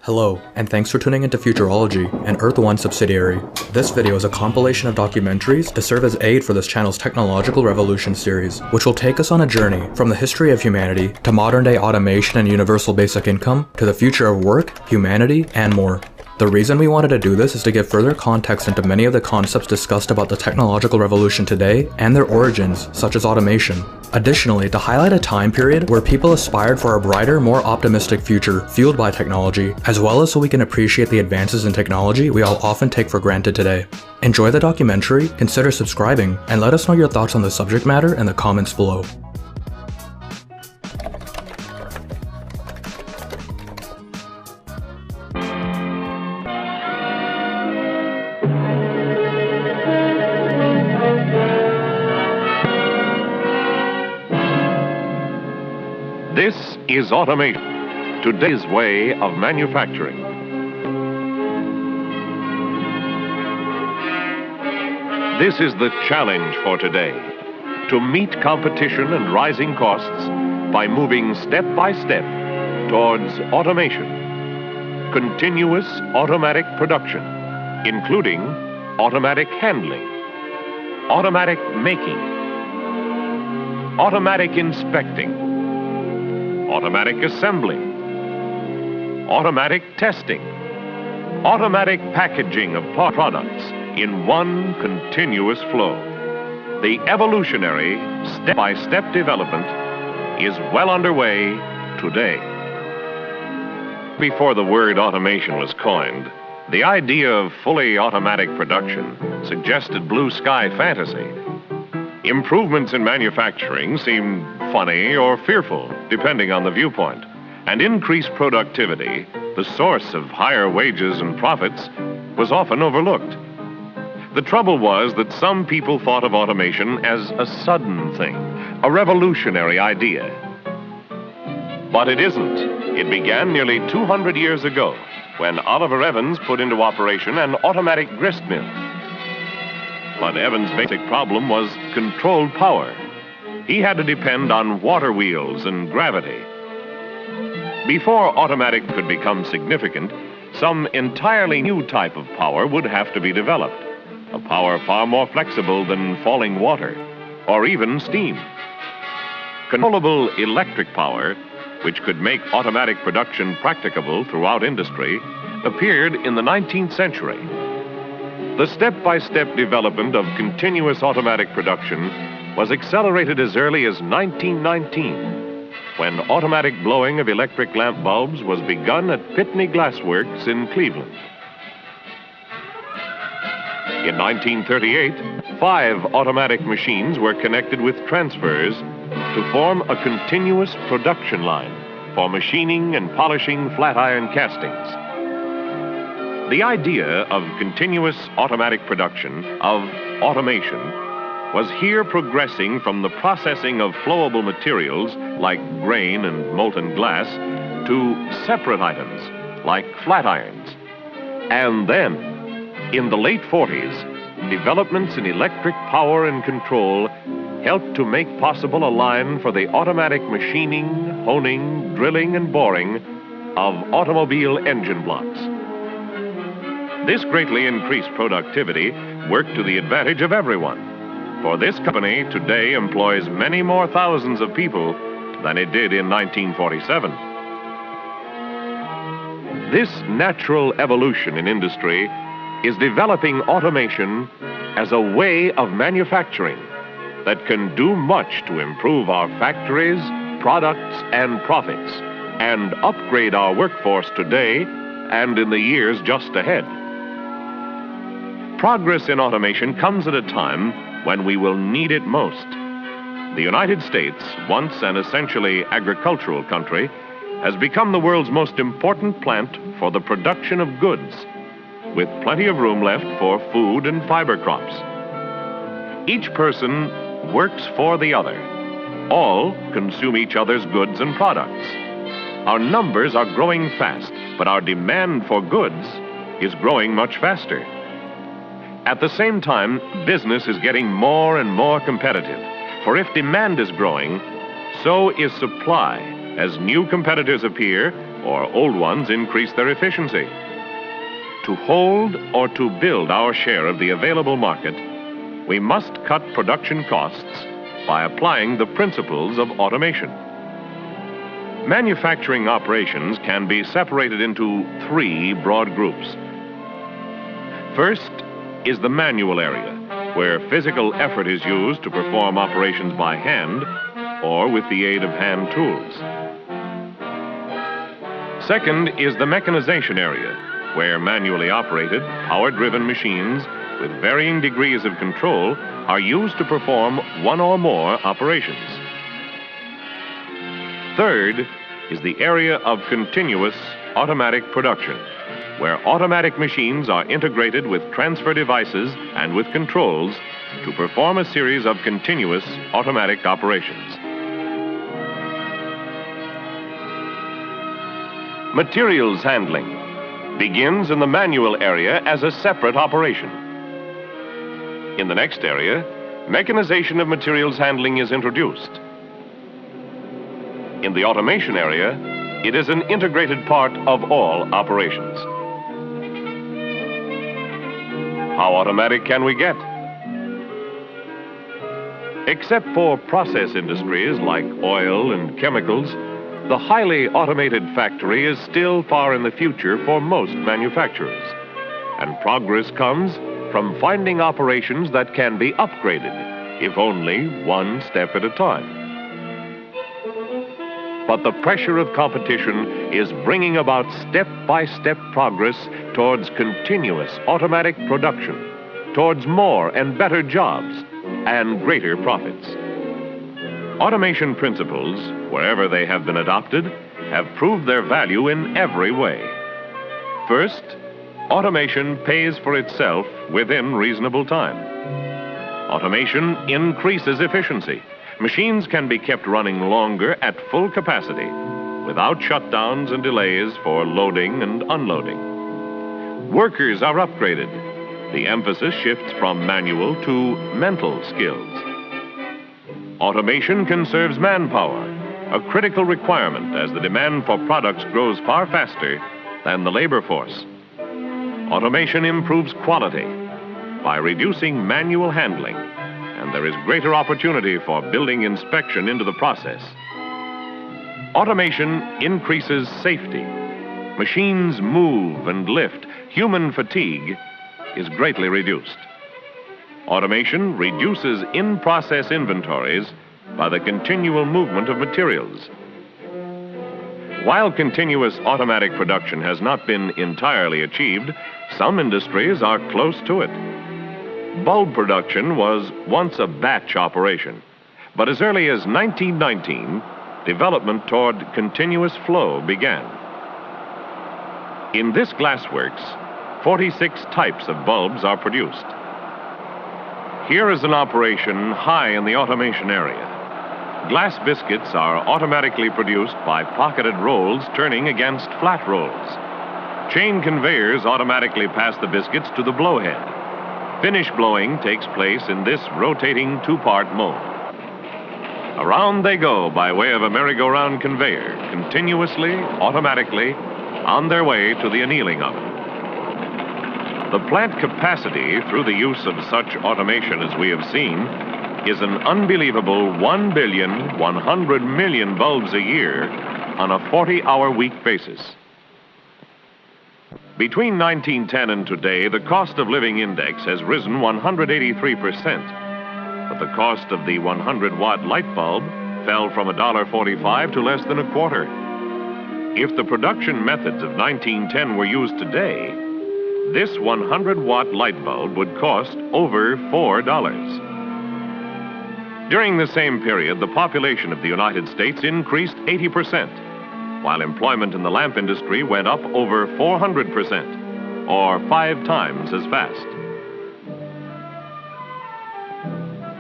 Hello, and thanks for tuning into Futurology, an Earth One subsidiary. This video is a compilation of documentaries to serve as aid for this channel's Technological Revolution series, which will take us on a journey from the history of humanity to modern-day automation and universal basic income to the future of work, humanity, and more. The reason we wanted to do this is to give further context into many of the concepts discussed about the technological revolution today and their origins, such as automation. Additionally, to highlight a time period where people aspired for a brighter, more optimistic future fueled by technology, as well as so we can appreciate the advances in technology we all often take for granted today. Enjoy the documentary, consider subscribing, and let us know your thoughts on the subject matter in the comments below. This is automation, today's way of manufacturing. This is the challenge for today, to meet competition and rising costs by moving step by step towards automation. Continuous automatic production, including automatic handling, automatic making, automatic inspecting, automatic assembling, automatic testing, automatic packaging of products in one continuous flow. The evolutionary step-by-step development is well underway today. Before the word automation was coined, the idea of fully automatic production suggested blue sky fantasy. Improvements in manufacturing seemed funny or fearful, depending on the viewpoint. And increased productivity, the source of higher wages and profits, was often overlooked. The trouble was that some people thought of automation as a sudden thing, a revolutionary idea. But it isn't. It began nearly 200 years ago, when Oliver Evans put into operation an automatic grist mill. But Evans' basic problem was controlled power. He had to depend on water wheels and gravity. Before automatic could become significant, some entirely new type of power would have to be developed. A power far more flexible than falling water, or even steam. Controllable electric power, which could make automatic production practicable throughout industry, appeared in the 19th century. The step-by-step development of continuous automatic production was accelerated as early as 1919, when automatic blowing of electric lamp bulbs was begun at Pitney Glass Works in Cleveland. In 1938, 5 automatic machines were connected with transfers to form a continuous production line for machining and polishing flat iron castings. The idea of continuous automatic production, of automation, was here progressing from the processing of flowable materials like grain and molten glass to separate items like flat irons. And then, in the late 40s, developments in electric power and control helped to make possible a line for the automatic machining, honing, drilling, and boring of automobile engine blocks. This greatly increased productivity worked to the advantage of everyone, for this company today employs many more thousands of people than it did in 1947. This natural evolution in industry is developing automation as a way of manufacturing that can do much to improve our factories, products, and profits, and upgrade our workforce today and in the years just ahead. Progress in automation comes at a time when we will need it most. The United States, once an essentially agricultural country, has become the world's most important plant for the production of goods, with plenty of room left for food and fiber crops. Each person works for the other. All consume each other's goods and products. Our numbers are growing fast, but our demand for goods is growing much faster. At the same time, business is getting more and more competitive, for if demand is growing, so is supply, as new competitors appear or old ones increase their efficiency. To hold or to build our share of the available market, we must cut production costs by applying the principles of automation. Manufacturing operations can be separated into three broad groups. First is the manual area, where physical effort is used to perform operations by hand or with the aid of hand tools. Second is the mechanization area, where manually operated, power-driven machines with varying degrees of control are used to perform one or more operations. Third is the area of continuous automatic production, where automatic machines are integrated with transfer devices and with controls to perform a series of continuous automatic operations. Materials handling begins in the manual area as a separate operation. In the next area, mechanization of materials handling is introduced. In the automation area, it is an integrated part of all operations. How automatic can we get? Except for process industries like oil and chemicals, the highly automated factory is still far in the future for most manufacturers, and progress comes from finding operations that can be upgraded, if only one step at a time. But the pressure of competition is bringing about step-by-step progress towards continuous automatic production, towards more and better jobs and greater profits. Automation principles, wherever they have been adopted, have proved their value in every way. First, automation pays for itself within reasonable time. Automation increases efficiency. Machines can be kept running longer at full capacity without shutdowns and delays for loading and unloading. Workers are upgraded. The emphasis shifts from manual to mental skills. Automation conserves manpower, a critical requirement as the demand for products grows far faster than the labor force. Automation improves quality by reducing manual handling, and there is greater opportunity for building inspection into the process. Automation increases safety. Machines move and lift. Human fatigue is greatly reduced. Automation reduces in-process inventories by the continual movement of materials. While continuous automatic production has not been entirely achieved, some industries are close to it. Bulb production was once a batch operation, but as early as 1919, development toward continuous flow began. In this glassworks, 46 types of bulbs are produced. Here is an operation high in the automation area. Glass biscuits are automatically produced by pocketed rolls turning against flat rolls. Chain conveyors automatically pass the biscuits to the blowhead. Finish blowing takes place in this rotating two-part mold. Around they go by way of a merry-go-round conveyor, continuously, automatically, on their way to the annealing oven. The plant capacity through the use of such automation as we have seen is an unbelievable 1,100,000,000 bulbs a year on a 40-hour week basis. Between 1910 and today, the cost of living index has risen 183%, but the cost of the 100-watt light bulb fell from $1.45 to less than a quarter. If the production methods of 1910 were used today, this 100-watt light bulb would cost over $4. During the same period, the population of the United States increased 80%, while employment in the lamp industry went up over 400%, or 5 times as fast.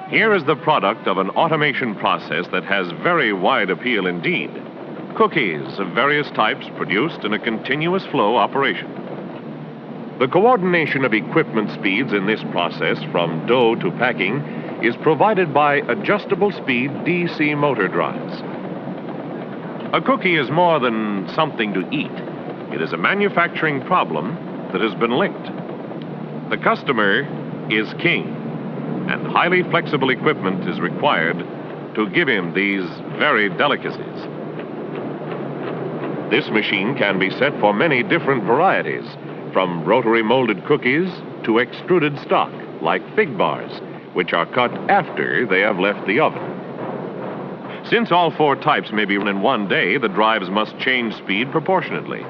Here is the product of an automation process that has very wide appeal indeed. Cookies of various types produced in a continuous flow operation. The coordination of equipment speeds in this process from dough to packing is provided by adjustable speed DC motor drives. A cookie is more than something to eat. It is a manufacturing problem that has been linked. The customer is king, and highly flexible equipment is required to give him these varied delicacies. This machine can be set for many different varieties, from rotary molded cookies to extruded stock, like fig bars, which are cut after they have left the oven. Since all 4 types may be run in one day, the drives must change speed proportionately.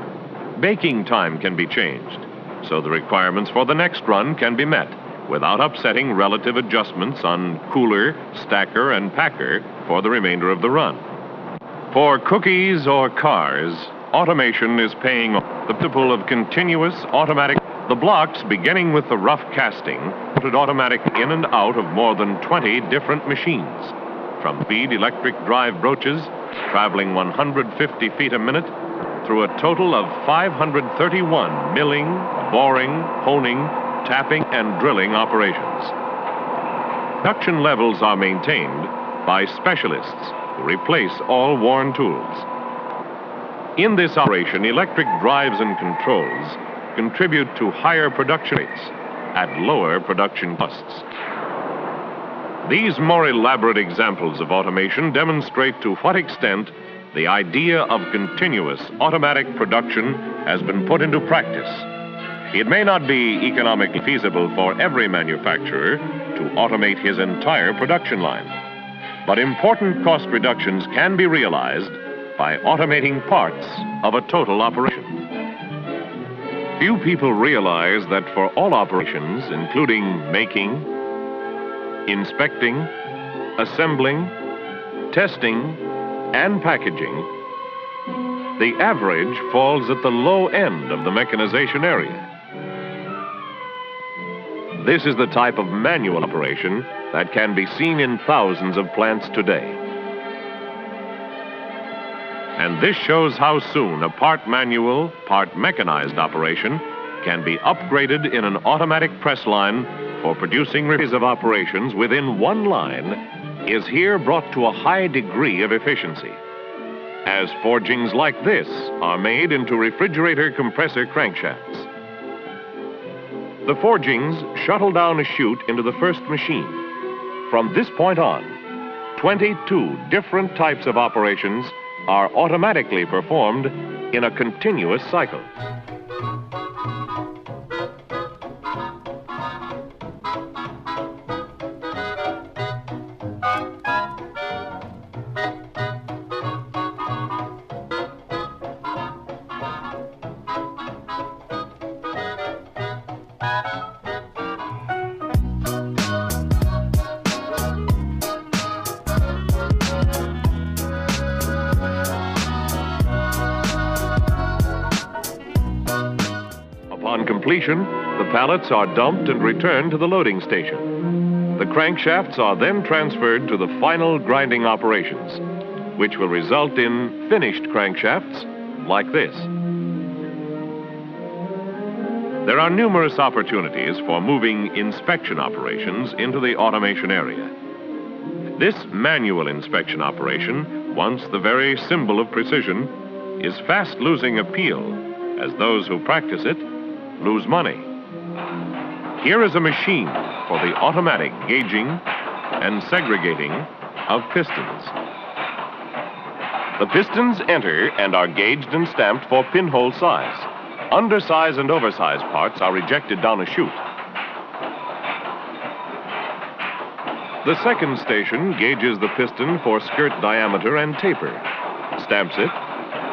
Baking time can be changed, so the requirements for the next run can be met without upsetting relative adjustments on cooler, stacker, and packer for the remainder of the run. For cookies or cars, automation is paying off. The principle of continuous automatic. The blocks, beginning with the rough casting, put automatic in and out of more than 20 different machines, from feed electric drive broaches, traveling 150 feet a minute, through a total of 531 milling, boring, honing, tapping, and drilling operations. Production levels are maintained by specialists who replace all worn tools. In this operation, electric drives and controls contribute to higher production rates at lower production costs. These more elaborate examples of automation demonstrate to what extent the idea of continuous automatic production has been put into practice. It may not be economically feasible for every manufacturer to automate his entire production line, but important cost reductions can be realized by automating parts of a total operation. Few people realize that for all operations, including making, inspecting, assembling, testing, and packaging, the average falls at the low end of the mechanization area. This is the type of manual operation that can be seen in thousands of plants today. And this shows how soon a part manual, part mechanized operation can be upgraded in an automatic press line for producing series of operations within one line is here brought to a high degree of efficiency, as forgings like this are made into refrigerator compressor crankshafts. The forgings shuttle down a chute into the first machine. From this point on, 22 different types of operations are automatically performed in a continuous cycle. Upon completion, the pallets are dumped and returned to the loading station. The crankshafts are then transferred to the final grinding operations, which will result in finished crankshafts like this. There are numerous opportunities for moving inspection operations into the automation area. This manual inspection operation, once the very symbol of precision, is fast losing appeal as those who practice it lose money. Here is a machine for the automatic gauging and segregating of pistons. The pistons enter and are gauged and stamped for pinhole size. Undersize and oversize parts are rejected down a chute. The second station gauges the piston for skirt diameter and taper, stamps it,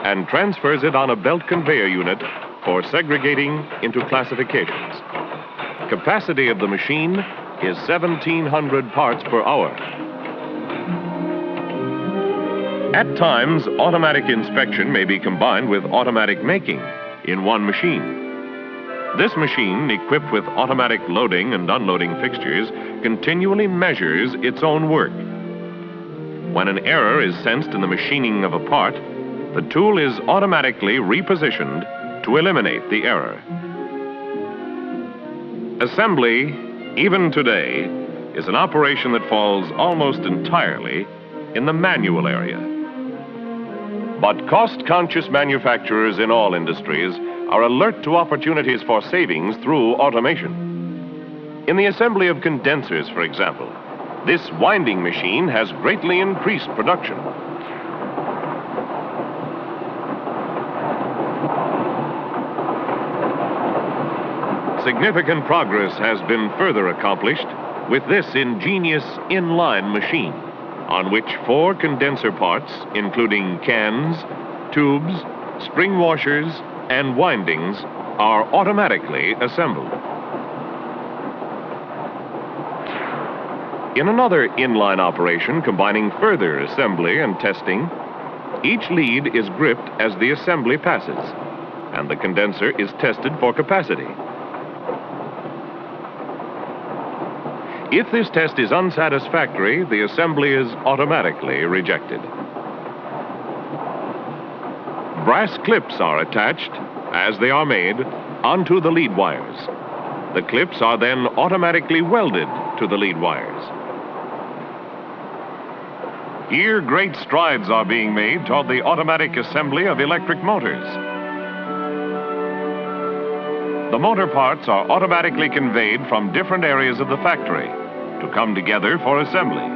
and transfers it on a belt conveyor unit for segregating into classifications. Capacity of the machine is 1,700 parts per hour. At times, automatic inspection may be combined with automatic making in one machine. This machine, equipped with automatic loading and unloading fixtures, continually measures its own work. When an error is sensed in the machining of a part, the tool is automatically repositioned to eliminate the error. Assembly, even today, is an operation that falls almost entirely in the manual area. But cost-conscious manufacturers in all industries are alert to opportunities for savings through automation. In the assembly of condensers, for example, this winding machine has greatly increased production. Significant progress has been further accomplished with this ingenious inline machine, on which 4 condenser parts, including cans, tubes, spring washers, and windings, are automatically assembled. In another inline operation combining further assembly and testing, each lead is gripped as the assembly passes, and the condenser is tested for capacity. If this test is unsatisfactory, the assembly is automatically rejected. Brass clips are attached, as they are made, onto the lead wires. The clips are then automatically welded to the lead wires. Here, great strides are being made toward the automatic assembly of electric motors. The motor parts are automatically conveyed from different areas of the factory to come together for assembly.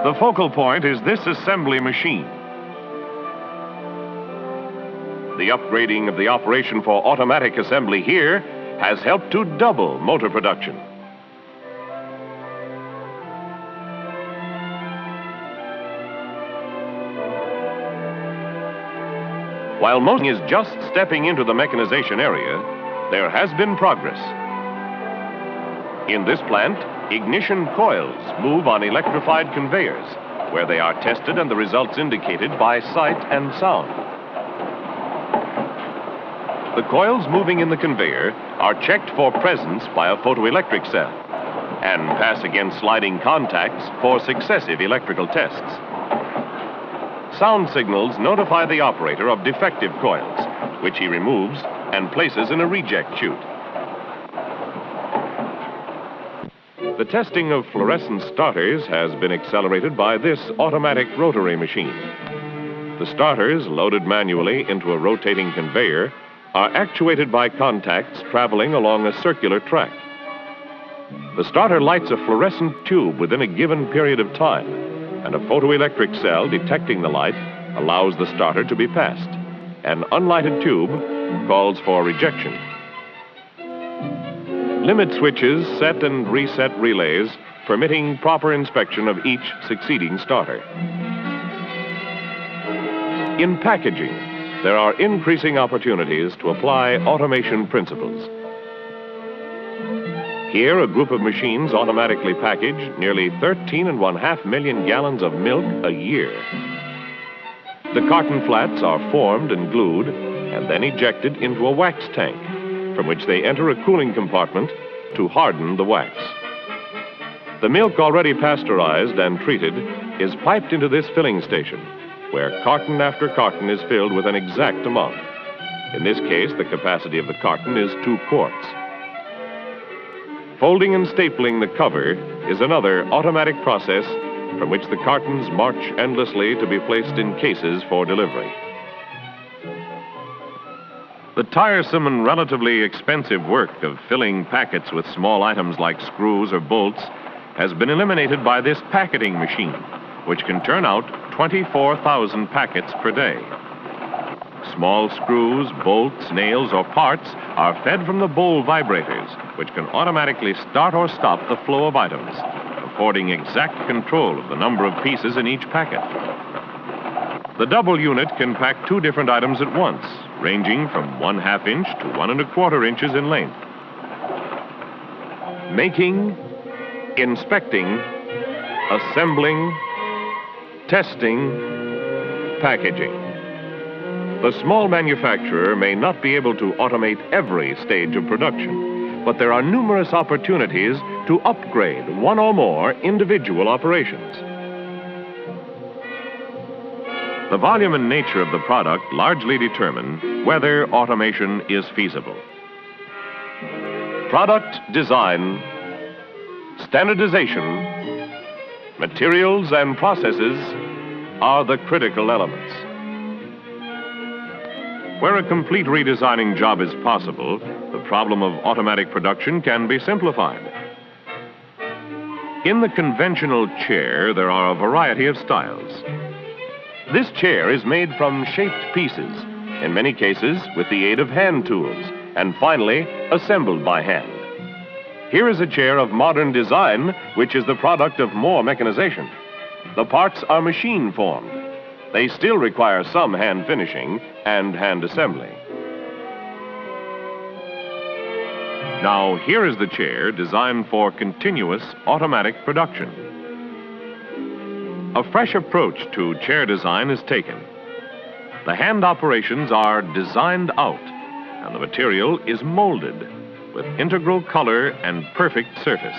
The focal point is this assembly machine. The upgrading of the operation for automatic assembly here has helped to double motor production. While most is just stepping into the mechanization area, there has been progress. In this plant, ignition coils move on electrified conveyors, where they are tested and the results indicated by sight and sound. The coils moving in the conveyor are checked for presence by a photoelectric cell and pass against sliding contacts for successive electrical tests. Sound signals notify the operator of defective coils, which he removes and places in a reject chute. The testing of fluorescent starters has been accelerated by this automatic rotary machine. The starters, loaded manually into a rotating conveyor, are actuated by contacts traveling along a circular track. The starter lights a fluorescent tube within a given period of time, and a photoelectric cell detecting the light allows the starter to be passed. An unlighted tube calls for rejection. Limit switches set and reset relays, permitting proper inspection of each succeeding starter. In packaging, there are increasing opportunities to apply automation principles. Here, a group of machines automatically package nearly 13.5 million gallons of milk a year. The carton flats are formed and glued and then ejected into a wax tank, from which they enter a cooling compartment to harden the wax. The milk already pasteurized and treated is piped into this filling station, where carton after carton is filled with an exact amount. In this case, the capacity of the carton is 2 quarts. Folding and stapling the cover is another automatic process from which the cartons march endlessly to be placed in cases for delivery. The tiresome and relatively expensive work of filling packets with small items like screws or bolts has been eliminated by this packeting machine, which can turn out 24,000 packets per day. Small screws, bolts, nails, or parts are fed from the bowl vibrators, which can automatically start or stop the flow of items, affording exact control of the number of pieces in each packet. The double unit can pack 2 different items at once, ranging from 1/2 inch to 1 1/4 inches in length. Making, inspecting, assembling, testing, packaging. The small manufacturer may not be able to automate every stage of production, but there are numerous opportunities to upgrade one or more individual operations. The volume and nature of the product largely determine whether automation is feasible. Product design, standardization, materials and processes are the critical elements. Where a complete redesigning job is possible, the problem of automatic production can be simplified. In the conventional chair, there are a variety of styles. This chair is made from shaped pieces, in many cases with the aid of hand tools, and finally assembled by hand. Here is a chair of modern design, which is the product of more mechanization. The parts are machine formed. They still require some hand finishing and hand assembly. Now, here is the chair designed for continuous automatic production. A fresh approach to chair design is taken. The hand operations are designed out, and the material is molded with integral color and perfect surface.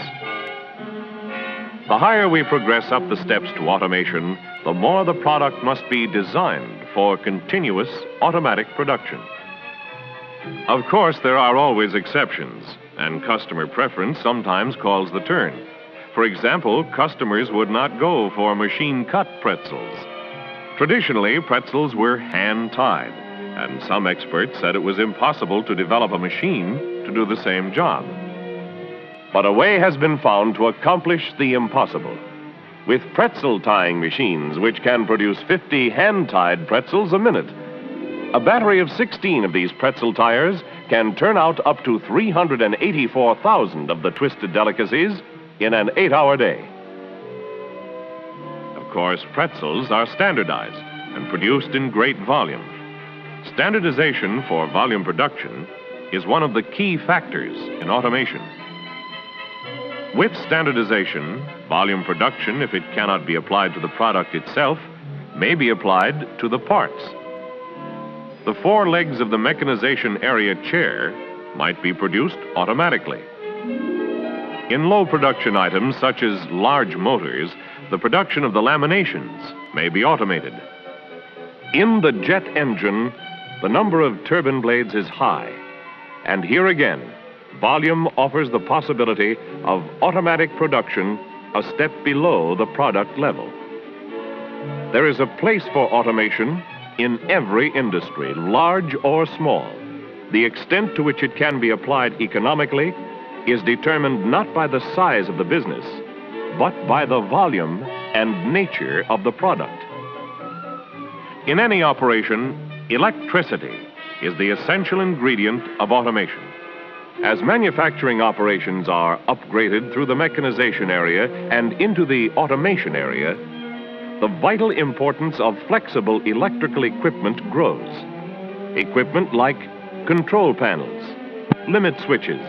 The higher we progress up the steps to automation, the more the product must be designed for continuous automatic production. Of course, there are always exceptions, and customer preference sometimes calls the turn. For example, customers would not go for machine-cut pretzels. Traditionally, pretzels were hand-tied, and some experts said it was impossible to develop a machine to do the same job. But a way has been found to accomplish the impossible. With pretzel tying machines, which can produce 50 hand-tied pretzels a minute. A battery of 16 of these pretzel tires can turn out up to 384,000 of the twisted delicacies in an 8-hour day. Of course, pretzels are standardized and produced in great volume. Standardization for volume production is one of the key factors in automation. With standardization, volume production, if it cannot be applied to the product itself, may be applied to the parts. The 4 legs of the mechanization area chair might be produced automatically. In low production items such as large motors, the production of the laminations may be automated. In the jet engine, the number of turbine blades is high, and here again, volume offers the possibility of automatic production a step below the product level. There is a place for automation in every industry, large or small. The extent to which it can be applied economically is determined not by the size of the business, but by the volume and nature of the product. In any operation, electricity is the essential ingredient of automation. As manufacturing operations are upgraded through the mechanization area and into the automation area, the vital importance of flexible electrical equipment grows. Equipment like control panels, limit switches,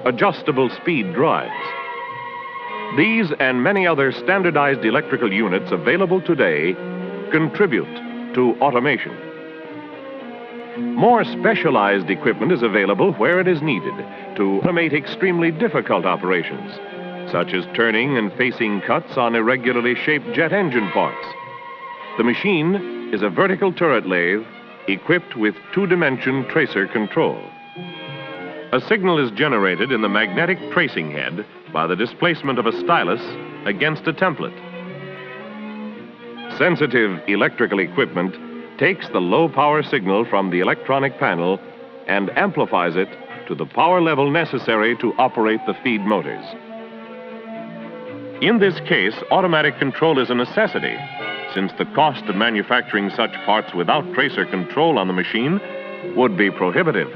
adjustable speed drives. These and many other standardized electrical units available today contribute to automation. More specialized equipment is available where it is needed to automate extremely difficult operations, such as turning and facing cuts on irregularly shaped jet engine parts. The machine is a vertical turret lathe equipped with 2-dimension tracer control. A signal is generated in the magnetic tracing head by the displacement of a stylus against a template. Sensitive electrical equipment takes the low power signal from the electronic panel and amplifies it to the power level necessary to operate the feed motors. In this case, automatic control is a necessity, since the cost of manufacturing such parts without tracer control on the machine would be prohibitive.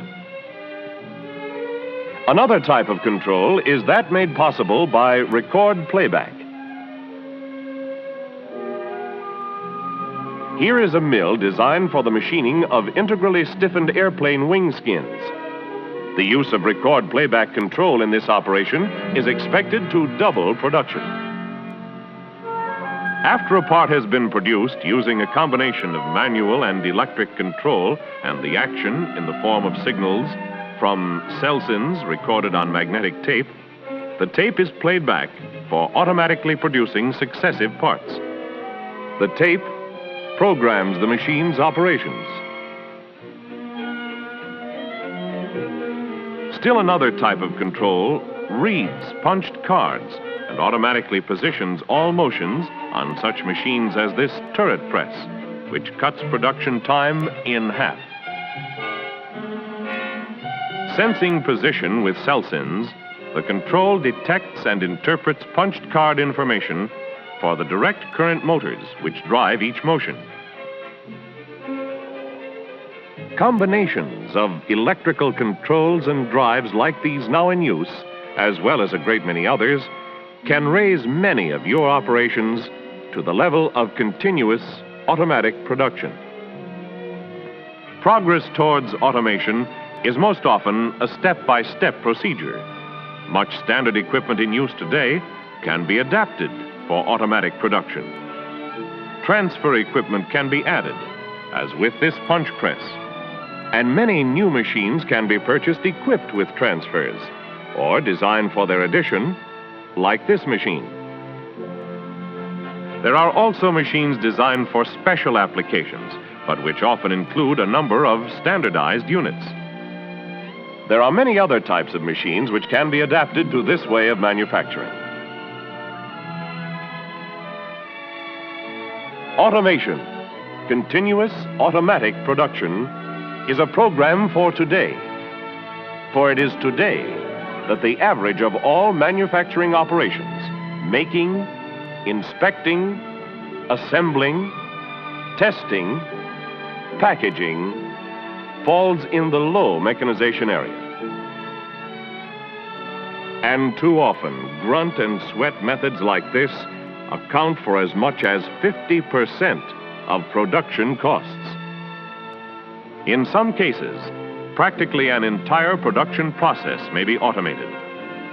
Another type of control is that made possible by record playback. Here is a mill designed for the machining of integrally stiffened airplane wing skins. The use of record playback control in this operation is expected to double production. After a part has been produced using a combination of manual and electric control and the action in the form of signals from Selsins recorded on magnetic tape, the tape is played back for automatically producing successive parts. The tape programs the machine's operations. Still another type of control reads punched cards and automatically positions all motions on such machines as this turret press, which cuts production time in half. Sensing position with Celsins, the control detects and interprets punched card information for the direct current motors which drive each motion. Combinations of electrical controls and drives like these now in use, as well as a great many others, can raise many of your operations to the level of continuous automatic production. Progress towards automation is most often a step-by-step procedure. Much standard equipment in use today can be adapted for automatic production. Transfer equipment can be added, as with this punch press. And many new machines can be purchased equipped with transfers, or designed for their addition, like this machine. There are also machines designed for special applications, but which often include a number of standardized units. There are many other types of machines which can be adapted to this way of manufacturing. Automation, continuous automatic production, is a program for today. For it is today that the average of all manufacturing operations, making, inspecting, assembling, testing, packaging, falls in the low mechanization area. And too often, grunt and sweat methods like this account for as much as 50% of production costs. In some cases, practically an entire production process may be automated.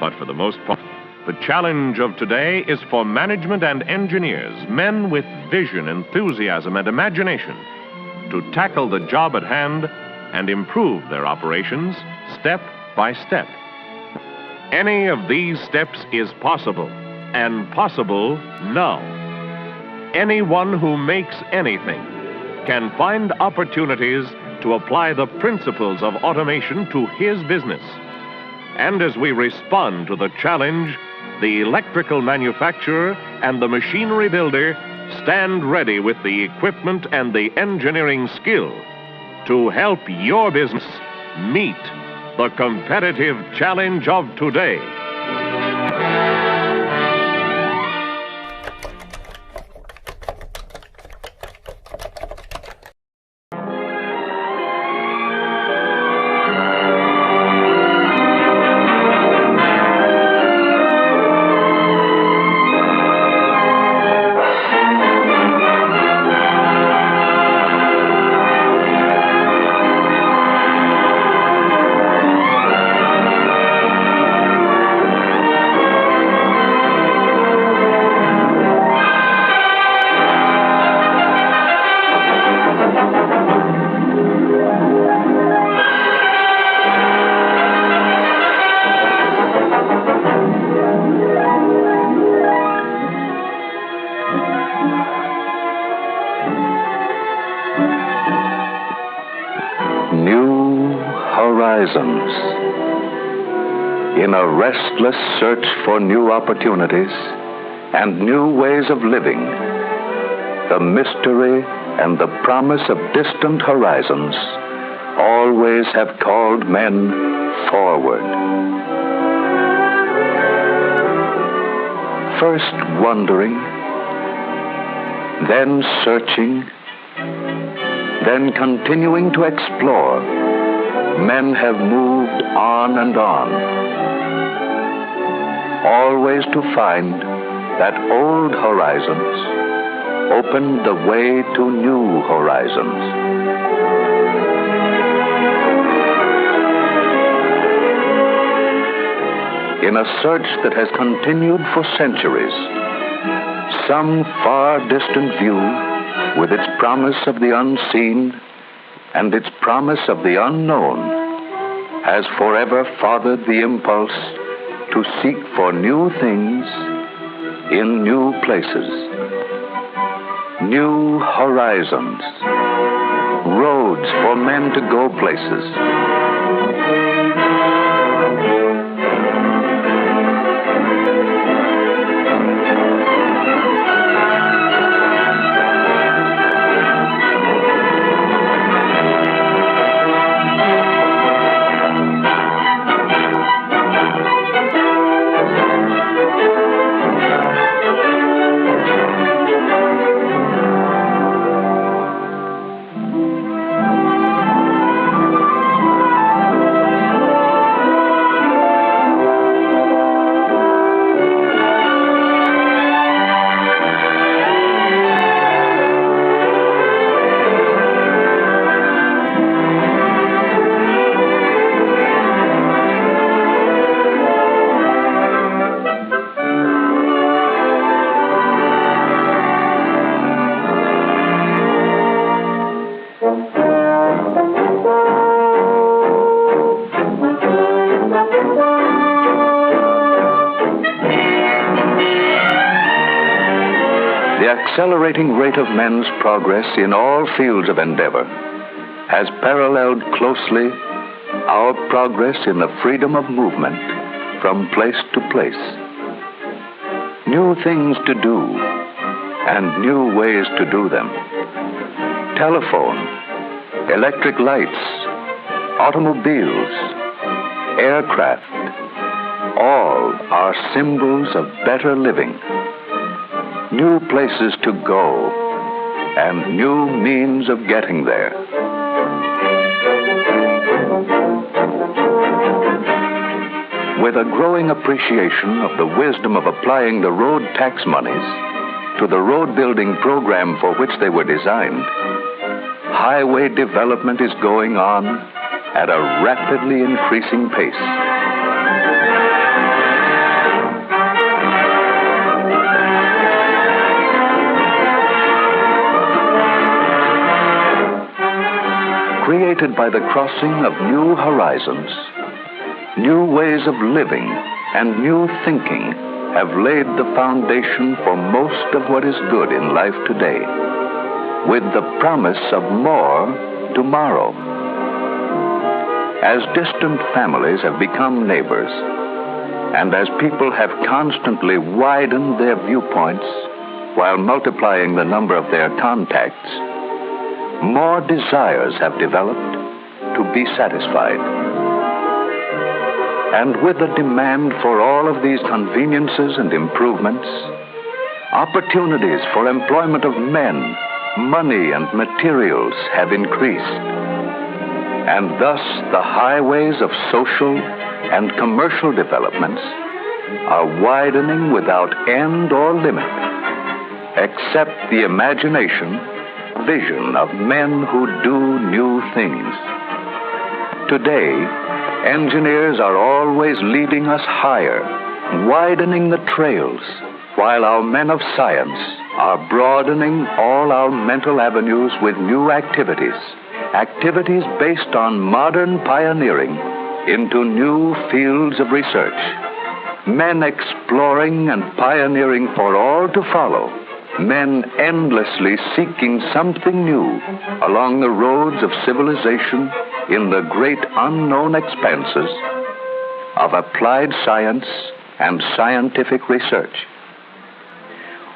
But for the most part, the challenge of today is for management and engineers, men with vision, enthusiasm, and imagination, to tackle the job at hand and improve their operations step by step. Any of these steps is possible, and possible now. Anyone who makes anything can find opportunities to apply the principles of automation to his business. And as we respond to the challenge, the electrical manufacturer and the machinery builder stand ready with the equipment and the engineering skill to help your business meet the competitive challenge of today. Horizons. In a restless search for new opportunities and new ways of living, the mystery and the promise of distant horizons always have called men forward. First wondering, then searching, then continuing to explore, men have moved on and on, always to find that old horizons open the way to new horizons. In a search that has continued for centuries, some far distant view, with its promise of the unseen and its promise of the unknown, has forever fathered the impulse to seek for new things in new places. new horizons, roads for men to go places. The accelerating rate of men's progress in all fields of endeavor has paralleled closely our progress in the freedom of movement from place to place. New things to do and new ways to do them. Telephone, electric lights, automobiles, aircraft, all are symbols of better living. New places to go, and new means of getting there. With a growing appreciation of the wisdom of applying the road tax monies to the road building program for which they were designed, highway development is going on at a rapidly increasing pace. Created by the crossing of new horizons, new ways of living and new thinking have laid the foundation for most of what is good in life today, with the promise of more tomorrow. As distant families have become neighbors, and as people have constantly widened their viewpoints while multiplying the number of their contacts, more desires have developed to be satisfied. And with the demand for all of these conveniences and improvements, opportunities for employment of men, money, and materials have increased. And thus the highways of social and commercial developments are widening without end or limit, except the imagination vision of men who do new things. Today, engineers are always leading us higher, widening the trails, while our men of science are broadening all our mental avenues with new activities based on modern pioneering into new fields of research. Men exploring and pioneering for all to follow. Men endlessly seeking something new along the roads of civilization in the great unknown expanses of applied science and scientific research.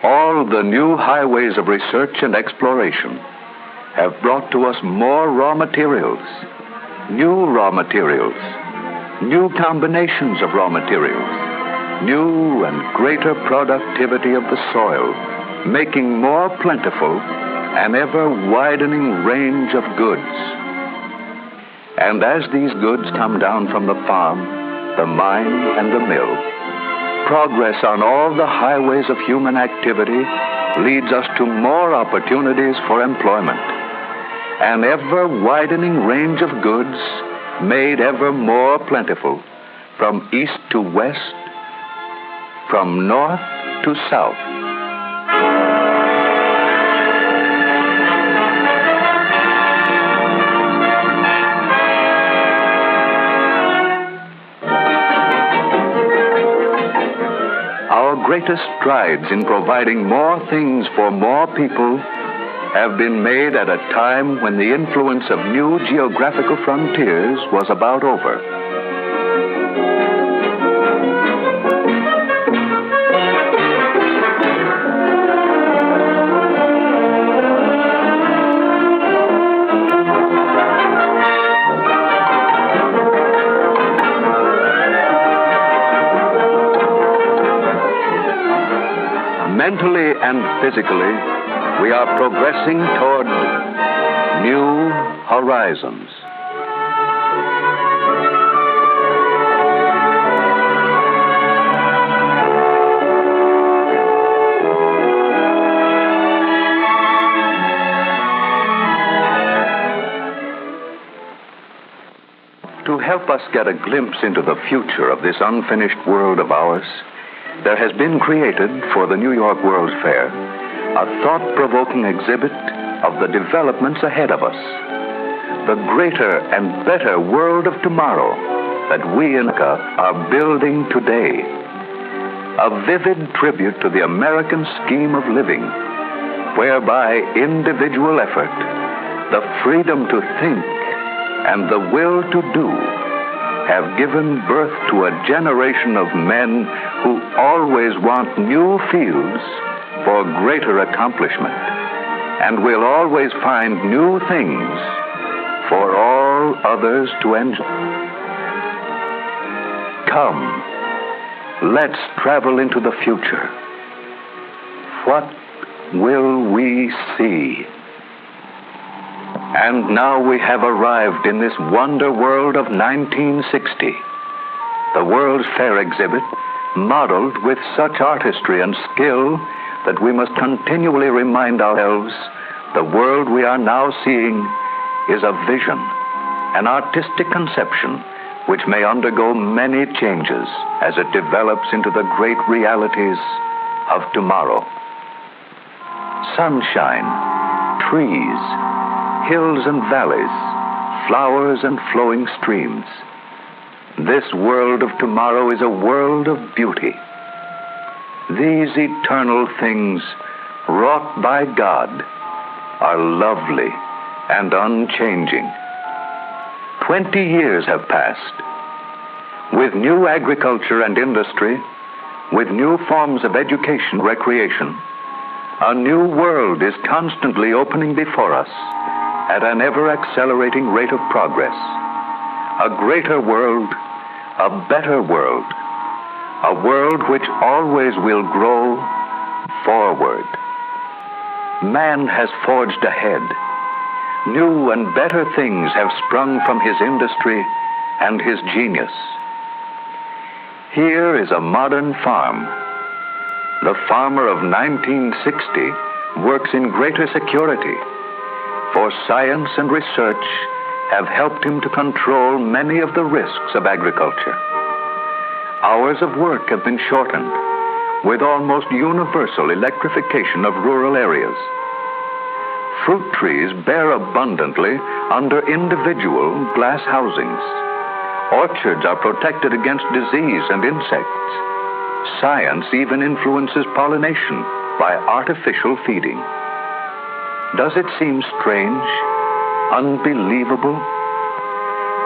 All the new highways of research and exploration have brought to us more raw materials, new combinations of raw materials, new and greater productivity of the soil, making more plentiful an ever-widening range of goods. And as these goods come down from the farm, the mine, and the mill, progress on all the highways of human activity leads us to more opportunities for employment. An ever-widening range of goods made ever more plentiful from east to west, from north to south. Our greatest strides in providing more things for more people have been made at a time when the influence of new geographical frontiers was about over. Mentally and physically, we are progressing toward new horizons. To help us get a glimpse into the future of this unfinished world of ours, there has been created for the New York World's Fair a thought-provoking exhibit of the developments ahead of us, the greater and better world of tomorrow that we in America are building today. A vivid tribute to the American scheme of living, whereby individual effort, the freedom to think, and the will to do have given birth to a generation of men who always want new fields for greater accomplishment, and will always find new things for all others to enjoy. Come, let's travel into the future. What will we see? And now we have arrived in this wonder world of 1960. The World's Fair exhibit, modeled with such artistry and skill that we must continually remind ourselves the world we are now seeing is a vision, an artistic conception which may undergo many changes as it develops into the great realities of tomorrow. Sunshine, trees, hills and valleys, flowers and flowing streams. This world of tomorrow is a world of beauty. These eternal things, wrought by God, are lovely and unchanging. 20 years have passed. With new agriculture and industry, with new forms of education, recreation, a new world is constantly opening before us at an ever-accelerating rate of progress. A greater world, a better world, a world which always will grow forward. Man has forged ahead. New and better things have sprung from his industry and his genius. Here is a modern farm. The farmer of 1960 works in greater security, for science and research have helped him to control many of the risks of agriculture. Hours of work have been shortened, with almost universal electrification of rural areas. Fruit trees bear abundantly under individual glass housings. Orchards are protected against disease and insects. Science even influences pollination by artificial feeding. Does it seem strange? Unbelievable?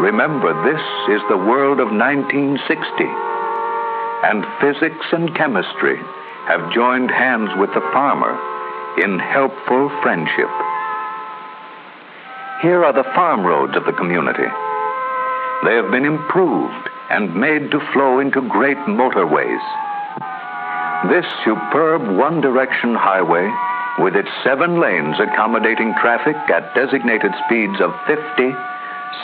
Remember, this is the world of 1960, and physics and chemistry have joined hands with the farmer in helpful friendship. Here are the farm roads of the community. They have been improved and made to flow into great motorways. This superb one-direction highway, with its 7 lanes accommodating traffic at designated speeds of 50,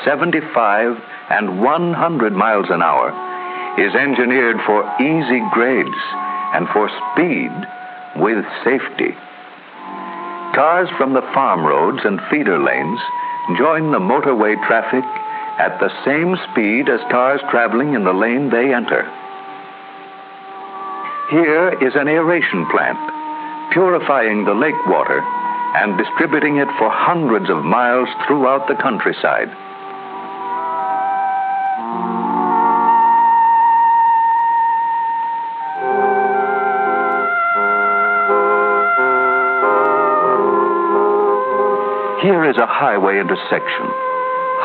75, and 100 miles an hour, is engineered for easy grades and for speed with safety. Cars from the farm roads and feeder lanes join the motorway traffic at the same speed as cars traveling in the lane they enter. Here is an aeration plant, purifying the lake water and distributing it for hundreds of miles throughout the countryside. Here is a highway intersection.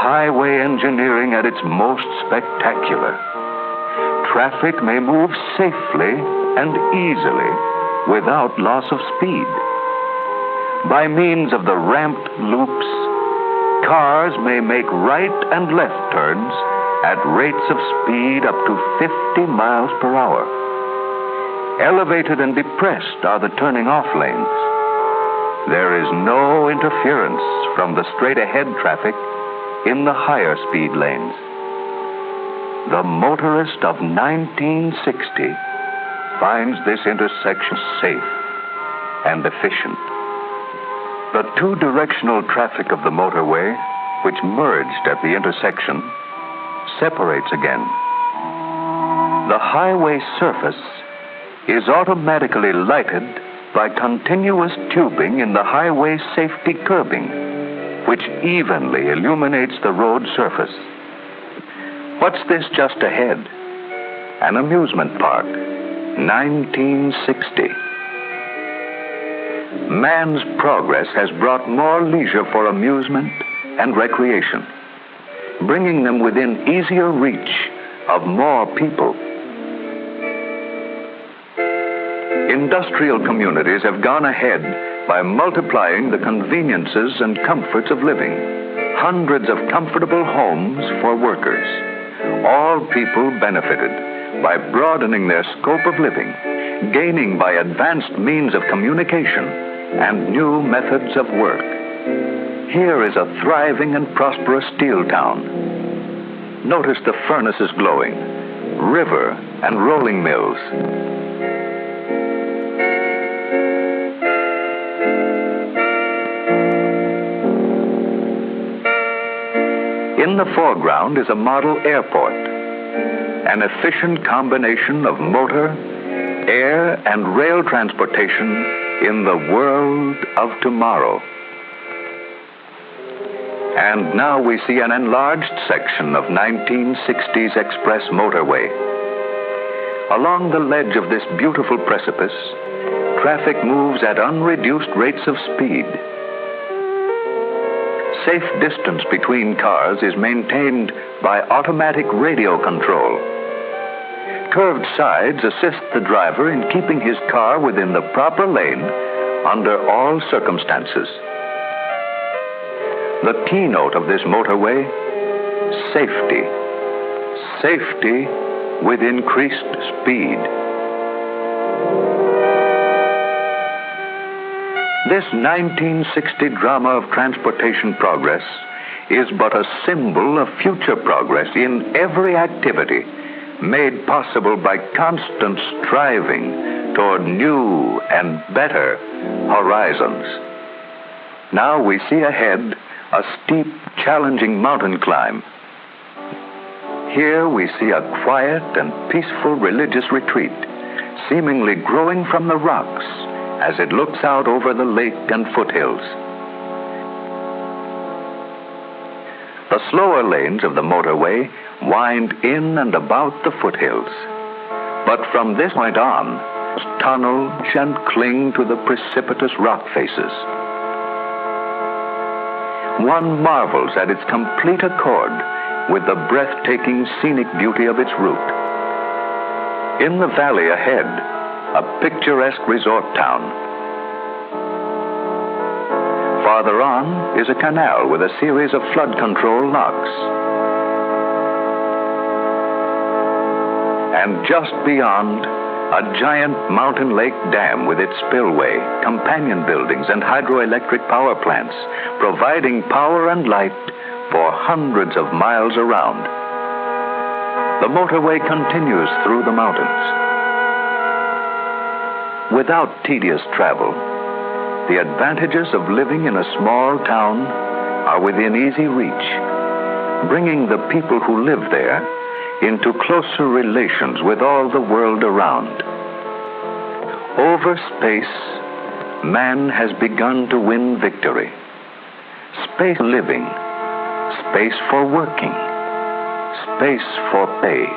Highway engineering at its most spectacular. Traffic may move safely and easily without loss of speed. By means of the ramped loops, cars may make right and left turns at rates of speed up to 50 miles per hour. Elevated and depressed are the turning off lanes. There is no interference from the straight-ahead traffic in the higher speed lanes. The motorist of 1960 finds this intersection safe and efficient. The two-directional traffic of the motorway, which merged at the intersection, separates again. The highway surface is automatically lighted by continuous tubing in the highway safety curbing, which evenly illuminates the road surface. What's this just ahead? An amusement park, 1960. Man's progress has brought more leisure for amusement and recreation, bringing them within easier reach of more people. Industrial communities have gone ahead by multiplying the conveniences and comforts of living. Hundreds of comfortable homes for workers. All people benefited by broadening their scope of living, gaining by advanced means of communication and new methods of work. Here is a thriving and prosperous steel town. Notice the furnaces glowing, river and rolling mills. In the foreground is a model airport, an efficient combination of motor, air, and rail transportation in the world of tomorrow. And now we see an enlarged section of 1960s express motorway. Along the ledge of this beautiful precipice, traffic moves at unreduced rates of speed. Safe distance between cars is maintained by automatic radio control. Curved sides assist the driver in keeping his car within the proper lane under all circumstances. The keynote of this motorway, safety. Safety with increased speed. This 1960 drama of transportation progress is but a symbol of future progress in every activity made possible by constant striving toward new and better horizons. Now we see ahead a steep, challenging mountain climb. Here we see a quiet and peaceful religious retreat, seemingly growing from the rocks as it looks out over the lake and foothills. The slower lanes of the motorway wind in and about the foothills. But from this point on, tunnel and cling to the precipitous rock faces. One marvels at its complete accord with the breathtaking scenic beauty of its route. In the valley ahead, a picturesque resort town. Farther on is a canal with a series of flood control locks. And just beyond, a giant mountain lake dam with its spillway, companion buildings, and hydroelectric power plants, providing power and light for hundreds of miles around. The motorway continues through the mountains. Without tedious travel, the advantages of living in a small town are within easy reach, bringing the people who live there into closer relations with all the world around. Over space, man has begun to win victory. Space living, space for working, space for pay,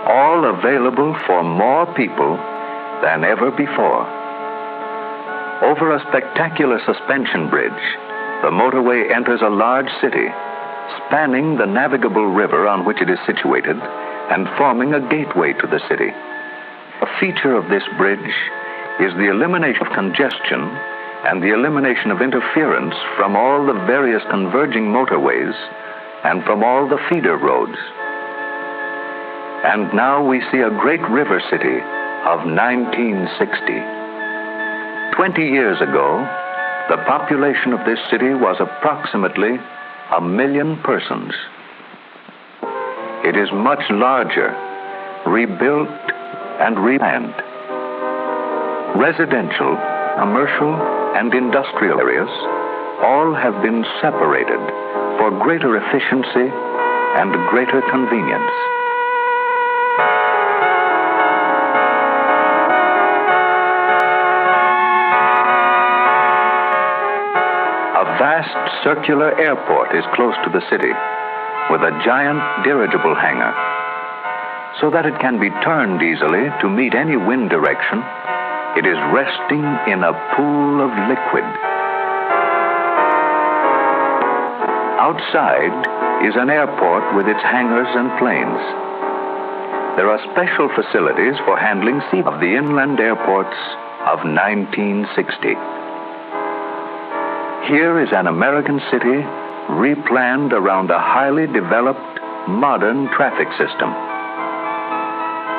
all available for more people than ever before. Over a spectacular suspension bridge, the motorway enters a large city, spanning the navigable river on which it is situated and forming a gateway to the city. A feature of this bridge is the elimination of congestion and the elimination of interference from all the various converging motorways and from all the feeder roads. And now we see a great river city of 1960. 20 years ago, the population of this city was approximately 1 million persons. It is much larger, rebuilt and replanned. Residential, commercial, and industrial areas all have been separated for greater efficiency and greater convenience. A vast circular airport is close to the city, with a giant dirigible hangar. So that it can be turned easily to meet any wind direction, it is resting in a pool of liquid. Outside is an airport with its hangars and planes. There are special facilities for handling sea of the inland airports of 1960. Here is an American city replanned around a highly developed, modern traffic system.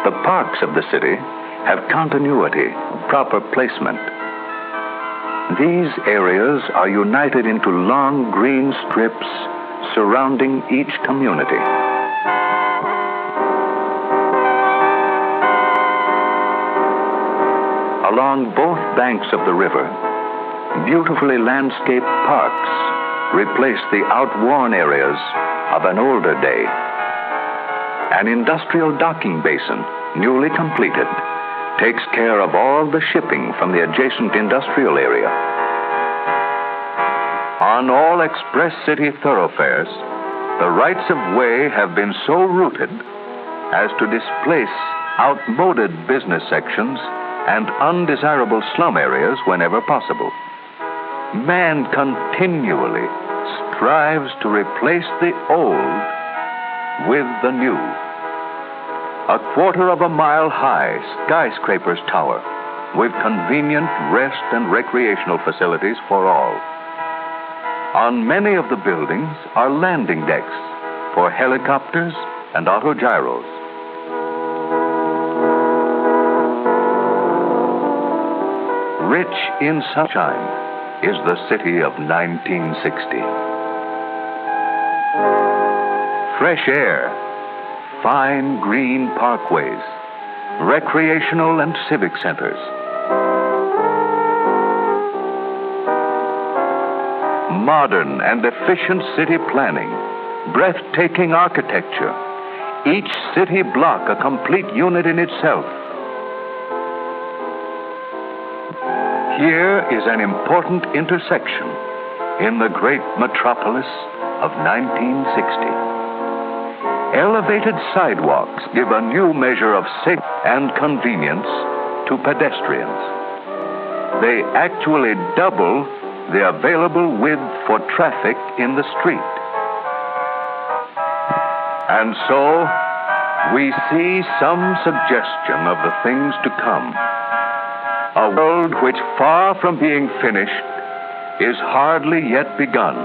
The parks of the city have continuity, proper placement. These areas are united into long green strips surrounding each community. Along both banks of the river, beautifully landscaped parks replace the outworn areas of an older day. An industrial docking basin, newly completed, takes care of all the shipping from the adjacent industrial area. On all express city thoroughfares, the rights of way have been so rooted as to displace outmoded business sections and undesirable slum areas whenever possible. Man continually strives to replace the old with the new. A 1/4 mile high skyscraper's tower with convenient rest and recreational facilities for all. On many of the buildings are landing decks for helicopters and autogyros. Rich in sunshine is the city of 1960. Fresh air, fine green parkways, recreational and civic centers. Modern and efficient city planning, breathtaking architecture, each city block a complete unit in itself. Here is an important intersection in the great metropolis of 1960. Elevated sidewalks give a new measure of safety and convenience to pedestrians. They actually double the available width for traffic in the street. And so, we see some suggestion of the things to come. A world which, far from being finished, is hardly yet begun.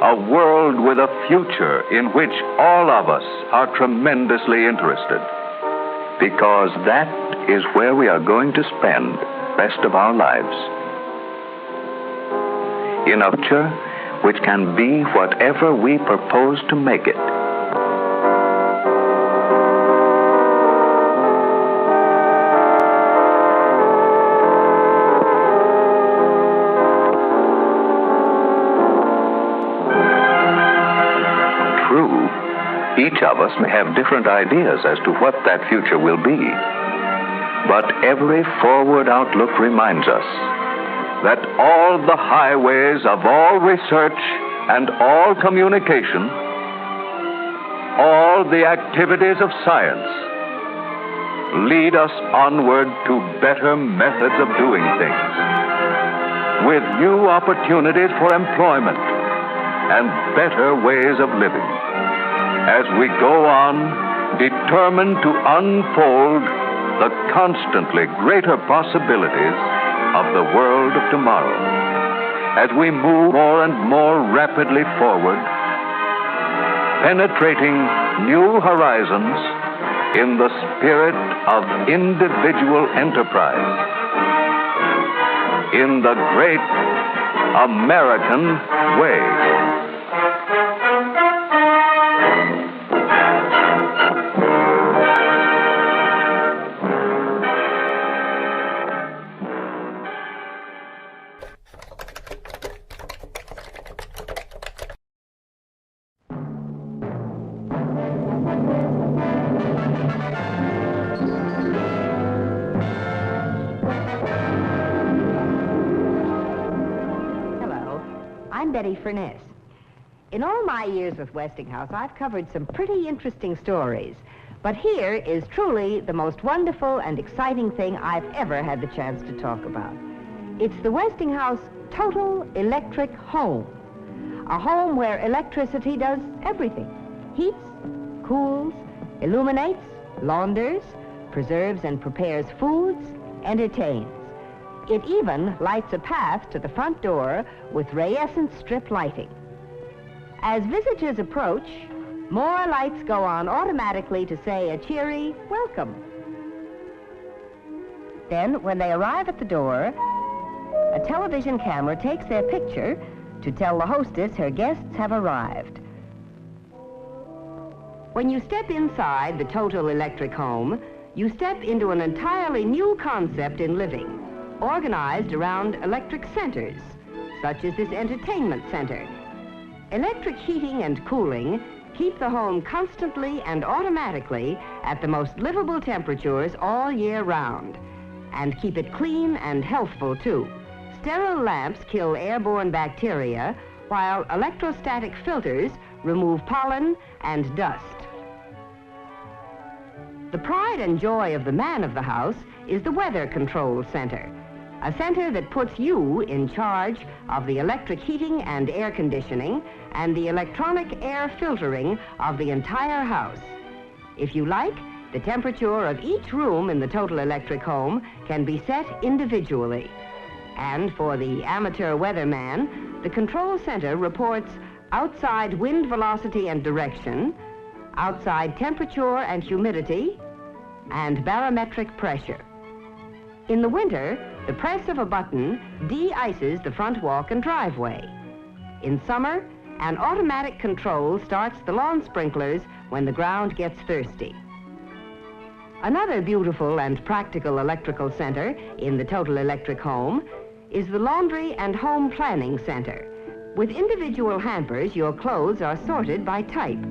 A world with a future in which all of us are tremendously interested, because that is where we are going to spend the rest of our lives. In a future which can be whatever we propose to make it. True, each of us may have different ideas as to what that future will be. But every forward outlook reminds us that all the highways of all research and all communication, all the activities of science, lead us onward to better methods of doing things, with new opportunities for employment and better ways of living. As we go on, determined to unfold the constantly greater possibilities of the world of tomorrow. As we move more and more rapidly forward, penetrating new horizons in the spirit of individual enterprise, in the great American way. I'm Betty Furness. In all my years with Westinghouse, I've covered some pretty interesting stories. But here is truly the most wonderful and exciting thing I've ever had the chance to talk about. It's the Westinghouse Total Electric Home. A home where electricity does everything. Heats, cools, illuminates, launders, preserves and prepares foods, entertains. It even lights a path to the front door with rayescent strip lighting. As visitors approach, more lights go on automatically to say a cheery welcome. Then, when they arrive at the door, a television camera takes their picture to tell the hostess her guests have arrived. When you step inside the Total Electric Home, you step into an entirely new concept in living, organized around electric centers, such as this entertainment center. Electric heating and cooling keep the home constantly and automatically at the most livable temperatures all year round, and keep it clean and healthful too. Sterile lamps kill airborne bacteria, while electrostatic filters remove pollen and dust. The pride and joy of the man of the house is the Weather Control Center, a center that puts you in charge of the electric heating and air conditioning and the electronic air filtering of the entire house. If you like, the temperature of each room in the Total Electric Home can be set individually. And for the amateur weatherman, the control center reports outside wind velocity and direction, outside temperature and humidity, and barometric pressure. In the winter, the press of a button de-ices the front walk and driveway. In summer, an automatic control starts the lawn sprinklers when the ground gets thirsty. Another beautiful and practical electrical center in the Total Electric Home is the Laundry and Home Planning Center. With individual hampers, your clothes are sorted by type.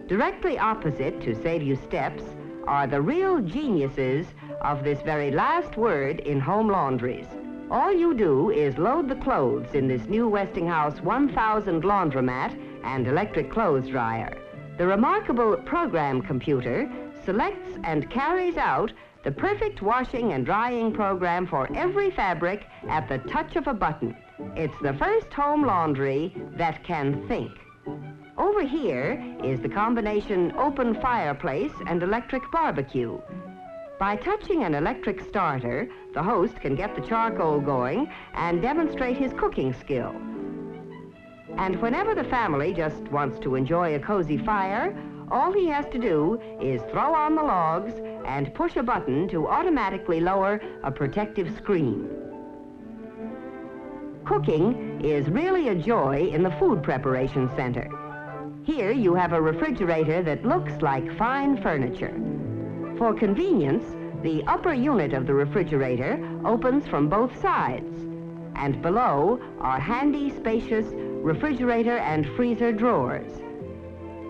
Directly opposite, to save you steps, are the real geniuses of this very last word in home laundries. All you do is load the clothes in this new Westinghouse 1000 laundromat and electric clothes dryer. The remarkable program computer selects and carries out the perfect washing and drying program for every fabric at the touch of a button. It's the first home laundry that can think. Over here is the combination open fireplace and electric barbecue. By touching an electric starter, the host can get the charcoal going and demonstrate his cooking skill. And whenever the family just wants to enjoy a cozy fire, all he has to do is throw on the logs and push a button to automatically lower a protective screen. Cooking is really a joy in the food preparation center. Here you have a refrigerator that looks like fine furniture. For convenience, the upper unit of the refrigerator opens from both sides, and below are handy, spacious refrigerator and freezer drawers.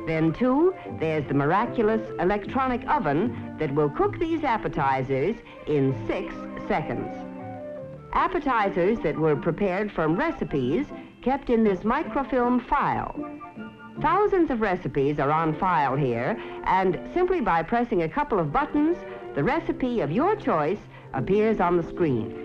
Then, too, there's the miraculous electronic oven that will cook these appetizers in 6 seconds. Appetizers that were prepared from recipes kept in this microfilm file. Thousands of recipes are on file here, and simply by pressing a couple of buttons, the recipe of your choice appears on the screen.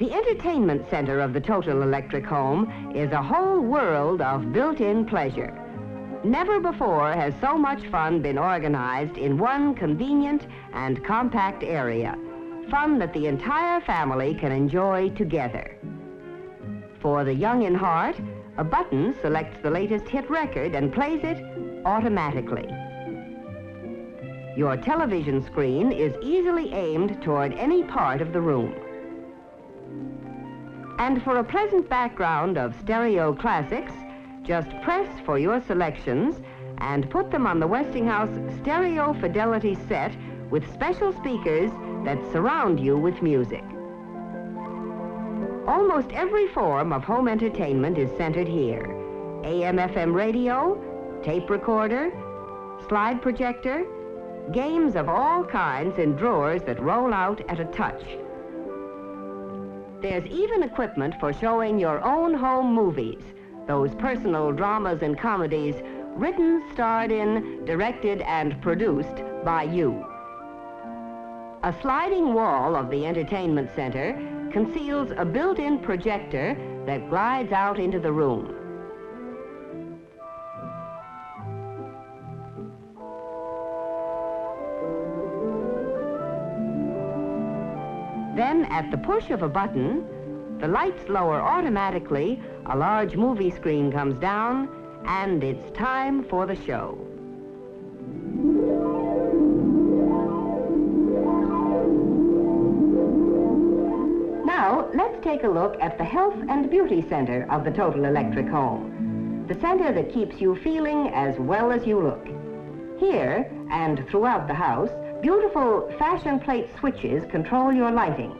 The entertainment center of the Total Electric home is a whole world of built-in pleasure. Never before has so much fun been organized in one convenient and compact area. Fun that the entire family can enjoy together. For the young in heart, a button selects the latest hit record and plays it automatically. Your television screen is easily aimed toward any part of the room. And for a pleasant background of stereo classics, just press for your selections and put them on the Westinghouse Stereo Fidelity set with special speakers that surround you with music. Almost every form of home entertainment is centered here. AM/FM radio, tape recorder, slide projector, games of all kinds in drawers that roll out at a touch. There's even equipment for showing your own home movies, those personal dramas and comedies written, starred in, directed, and produced by you. A sliding wall of the entertainment center conceals a built-in projector that glides out into the room. Then, at the push of a button, the lights lower automatically, a large movie screen comes down, and it's time for the show. Now, let's take a look at the Health and Beauty Center of the Total Electric home. The center that keeps you feeling as well as you look. Here, and throughout the house, beautiful fashion plate switches control your lighting.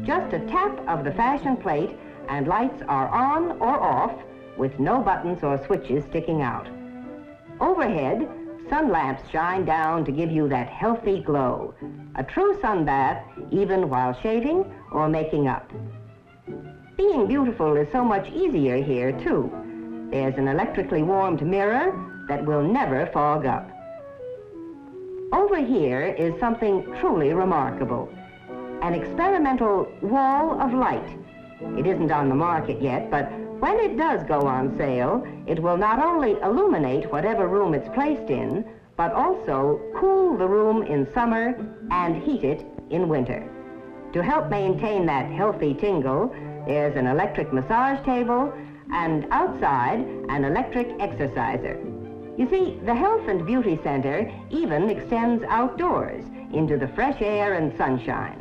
Just a tap of the fashion plate and lights are on or off with no buttons or switches sticking out. Overhead, sun lamps shine down to give you that healthy glow. A true sun bath even while shaving or making up. Being beautiful is so much easier here too. There's an electrically warmed mirror that will never fog up. Over here is something truly remarkable. An experimental wall of light. It isn't on the market yet, but when it does go on sale, it will not only illuminate whatever room it's placed in, but also cool the room in summer and heat it in winter. To help maintain that healthy tingle, there's an electric massage table and outside an electric exerciser. You see, the Health and Beauty Center even extends outdoors into the fresh air and sunshine.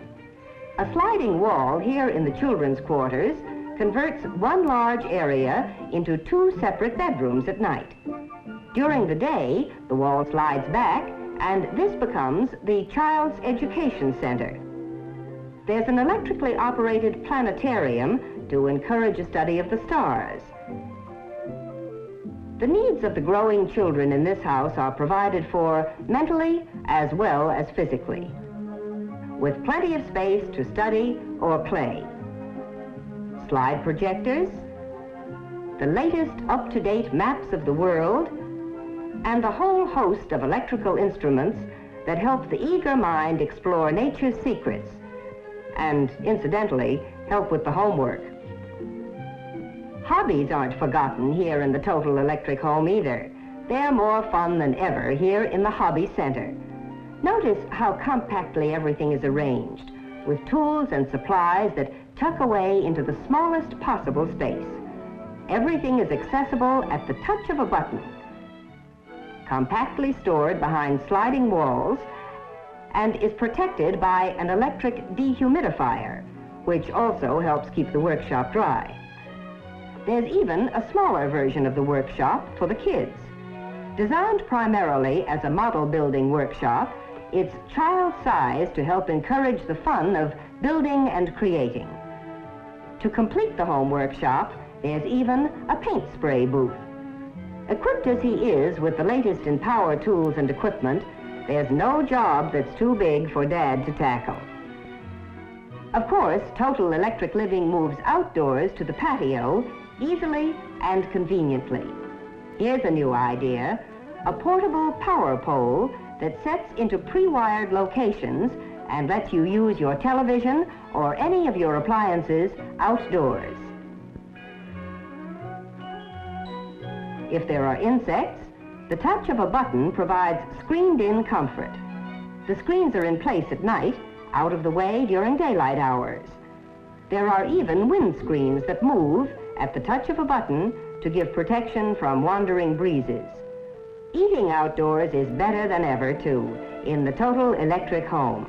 A sliding wall here in the children's quarters converts one large area into 2 separate bedrooms at night. During the day, the wall slides back, and this becomes the Child's Education Center. There's an electrically operated planetarium to encourage a study of the stars. The needs of the growing children in this house are provided for mentally as well as physically, with plenty of space to study or play. Slide projectors, the latest up-to-date maps of the world, and a whole host of electrical instruments that help the eager mind explore nature's secrets and, incidentally, help with the homework. Hobbies aren't forgotten here in the Total Electric home either. They're more fun than ever here in the Hobby Center. Notice how compactly everything is arranged, with tools and supplies that tuck away into the smallest possible space. Everything is accessible at the touch of a button, compactly stored behind sliding walls, and is protected by an electric dehumidifier, which also helps keep the workshop dry. There's even a smaller version of the workshop for the kids. Designed primarily as a model building workshop, it's child-sized to help encourage the fun of building and creating. To complete the home workshop, there's even a paint spray booth. Equipped as he is with the latest in power tools and equipment, there's no job that's too big for Dad to tackle. Of course, Total Electric Living moves outdoors to the patio easily and conveniently. Here's a new idea, a portable power pole that sets into pre-wired locations and lets you use your television or any of your appliances outdoors. If there are insects, the touch of a button provides screened-in comfort. The screens are in place at night, out of the way during daylight hours. There are even wind screens that move at the touch of a button to give protection from wandering breezes. Eating outdoors is better than ever, too, in the Total Electric home.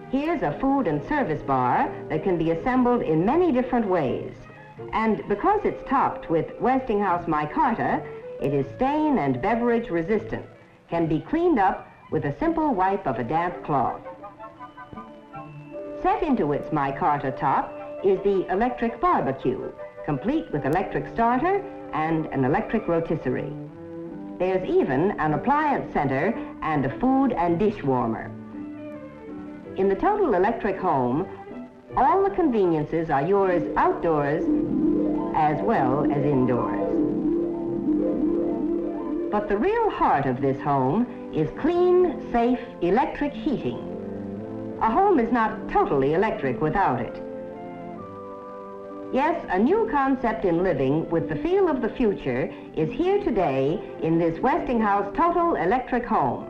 Here's a food and service bar that can be assembled in many different ways. And because it's topped with Westinghouse micarta, it is stain and beverage resistant, can be cleaned up with a simple wipe of a damp cloth. Set into its micarta top is the electric barbecue, complete with electric starter and an electric rotisserie. There's even an appliance center and a food and dish warmer. In the Total Electric home, all the conveniences are yours outdoors as well as indoors. But the real heart of this home is clean, safe, electric heating. A home is not totally electric without it. Yes, a new concept in living with the feel of the future is here today in this Westinghouse Total Electric home.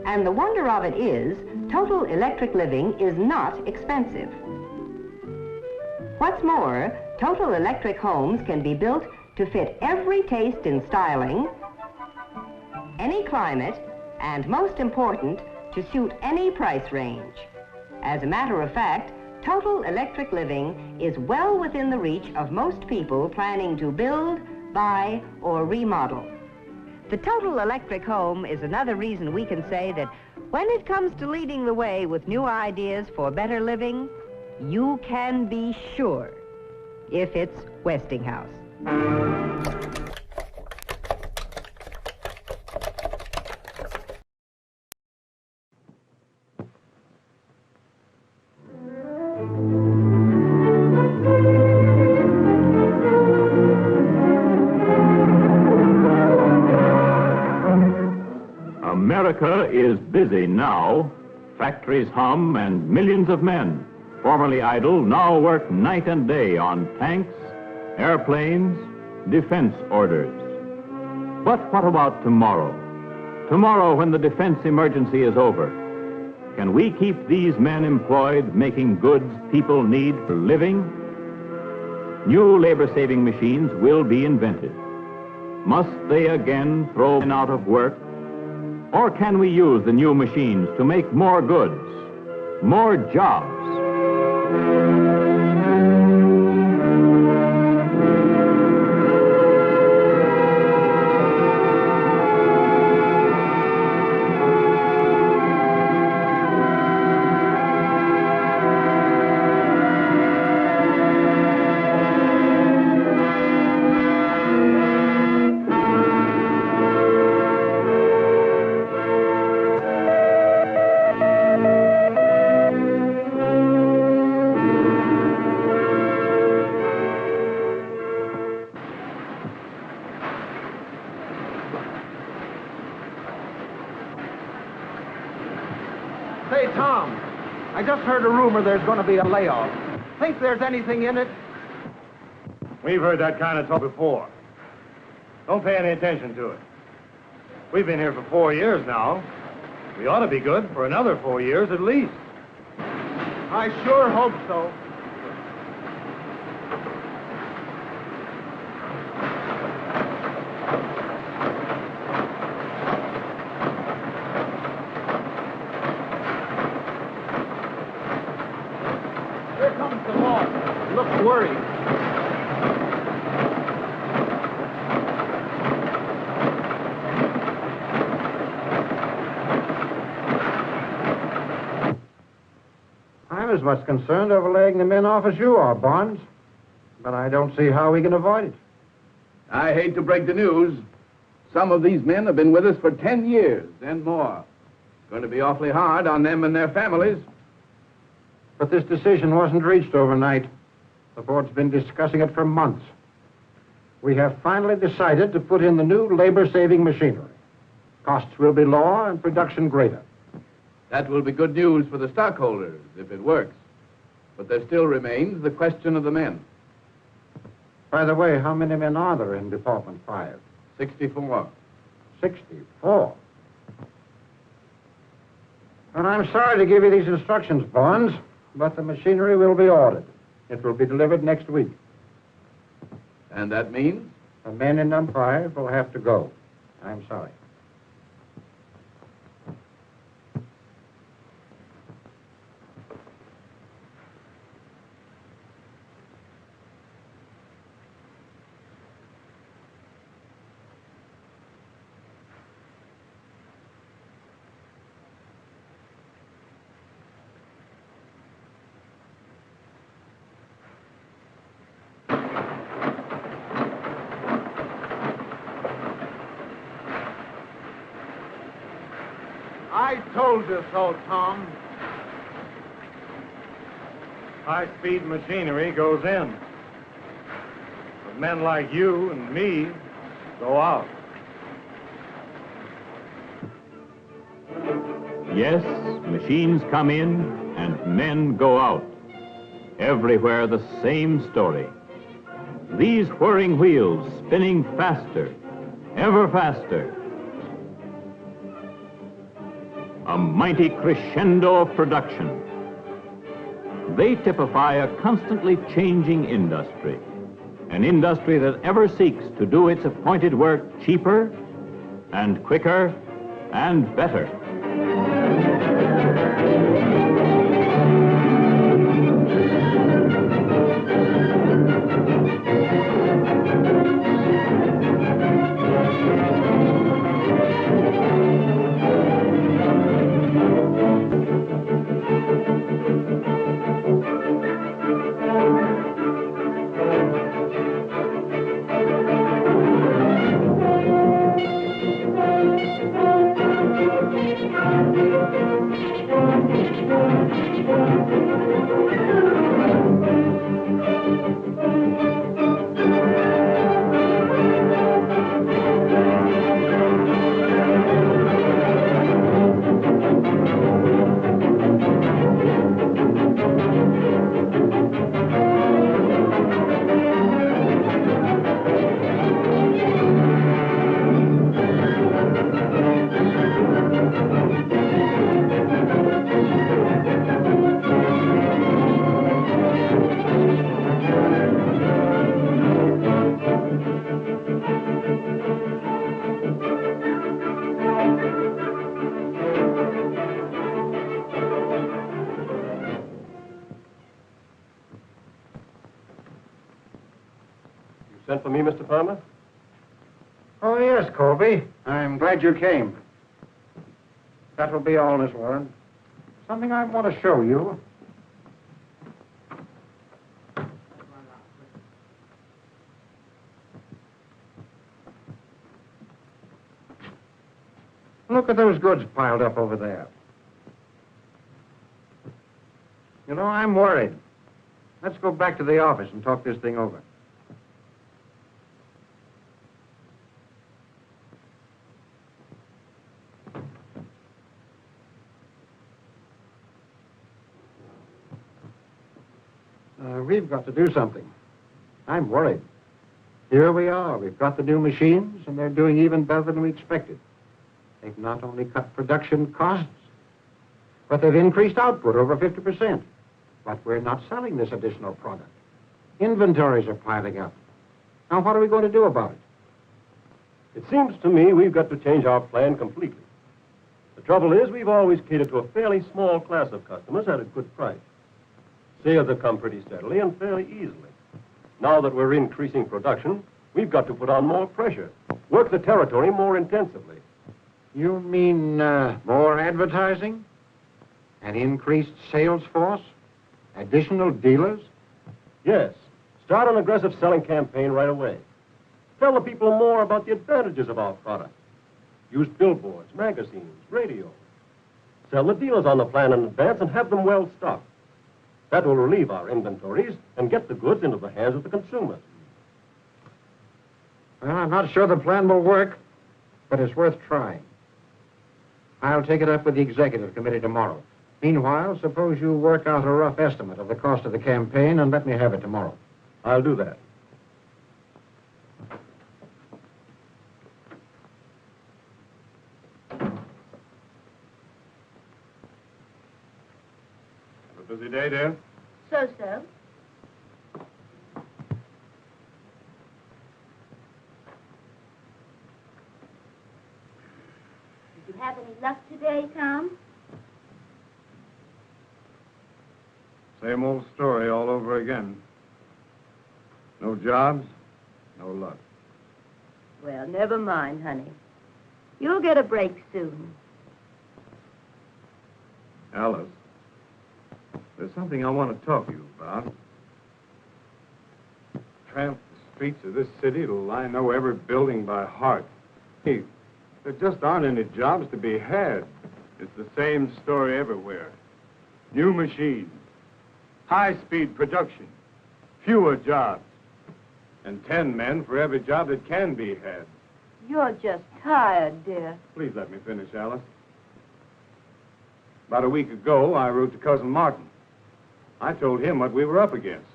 And the wonder of it is, Total Electric living is not expensive. What's more, Total Electric homes can be built to fit every taste in styling, any climate, and most important, to suit any price range. As a matter of fact, Total Electric living is well within the reach of most people planning to build, buy, or remodel. The Total Electric home is another reason we can say that when it comes to leading the way with new ideas for better living, you can be sure if it's Westinghouse. America is busy now. Factories hum and millions of men, formerly idle, now work night and day on tanks, airplanes, defense orders. But what about tomorrow? Tomorrow, when the defense emergency is over, can we keep these men employed making goods people need for living? New labor-saving machines will be invented. Must they again throw men out of work? Or can we use the new machines to make more goods, more jobs? Say, Tom, I just heard a rumor there's going to be a layoff. Think there's anything in it? We've heard that kind of talk before. Don't pay any attention to it. We've been here for 4 years now. We ought to be good for another 4 years at least. I sure hope so. Here comes the boss. He looks worried. I'm as much concerned over laying the men off as you are, Barnes. But I don't see how we can avoid it. I hate to break the news. Some of these men have been with us for 10 years and more. It's going to be awfully hard on them and their families. But this decision wasn't reached overnight. The board's been discussing it for months. We have finally decided to put in the new labor-saving machinery. Costs will be lower and production greater. That will be good news for the stockholders if it works. But there still remains the question of the men. By the way, how many men are there in Department 5? 64. 64. And I'm sorry to give you these instructions, Barnes, but the machinery will be ordered. It will be delivered next week. And that means? The men in number 5 will have to go. I'm sorry. I told you so, Tom. High-speed machinery goes in. But men like you and me go out. Yes, machines come in and men go out. Everywhere the same story. These whirring wheels spinning faster, ever faster. A mighty crescendo of production. They typify a constantly changing industry. An industry that ever seeks to do its appointed work cheaper and quicker and better. Sent for me, Mr. Palmer? Oh, yes, Colby. I'm glad you came. That will be all, Miss Warren. Something I want to show you. Look at those goods piled up over there. You know, I'm worried. Let's go back to the office and talk this thing over. We've got to do something. I'm worried. Here we are. We've got the new machines, and they're doing even better than we expected. They've not only cut production costs, but they've increased output over 50%. But we're not selling this additional product. Inventories are piling up. Now, what are we going to do about it? It seems to me we've got to change our plan completely. The trouble is we've always catered to a fairly small class of customers at a good price. Sales have come pretty steadily and fairly easily. Now that we're increasing production, we've got to put on more pressure, work the territory more intensively. You mean more advertising? An increased sales force? Additional dealers? Yes. Start an aggressive selling campaign right away. Tell the people more about the advantages of our product. Use billboards, magazines, radio. Sell the dealers on the plan in advance and have them well stocked. That will relieve our inventories and get the goods into the hands of the consumers. Well, I'm not sure the plan will work, but it's worth trying. I'll take it up with the executive committee tomorrow. Meanwhile, suppose you work out a rough estimate of the cost of the campaign and let me have it tomorrow. I'll do that. Have a busy day, dear? So-so. Did you have any luck today, Tom? Same old story all over again. No jobs, no luck. Well, never mind, honey. You'll get a break soon. Alice, there's something I want to talk to you about. Tramp the streets of this city till I know every building by heart. Hey, there just aren't any jobs to be had. It's the same story everywhere. New machines, high-speed production, fewer jobs, and 10 men for every job that can be had. You're just tired, dear. Please let me finish, Alice. About a week ago, I wrote to Cousin Martin. I told him what we were up against.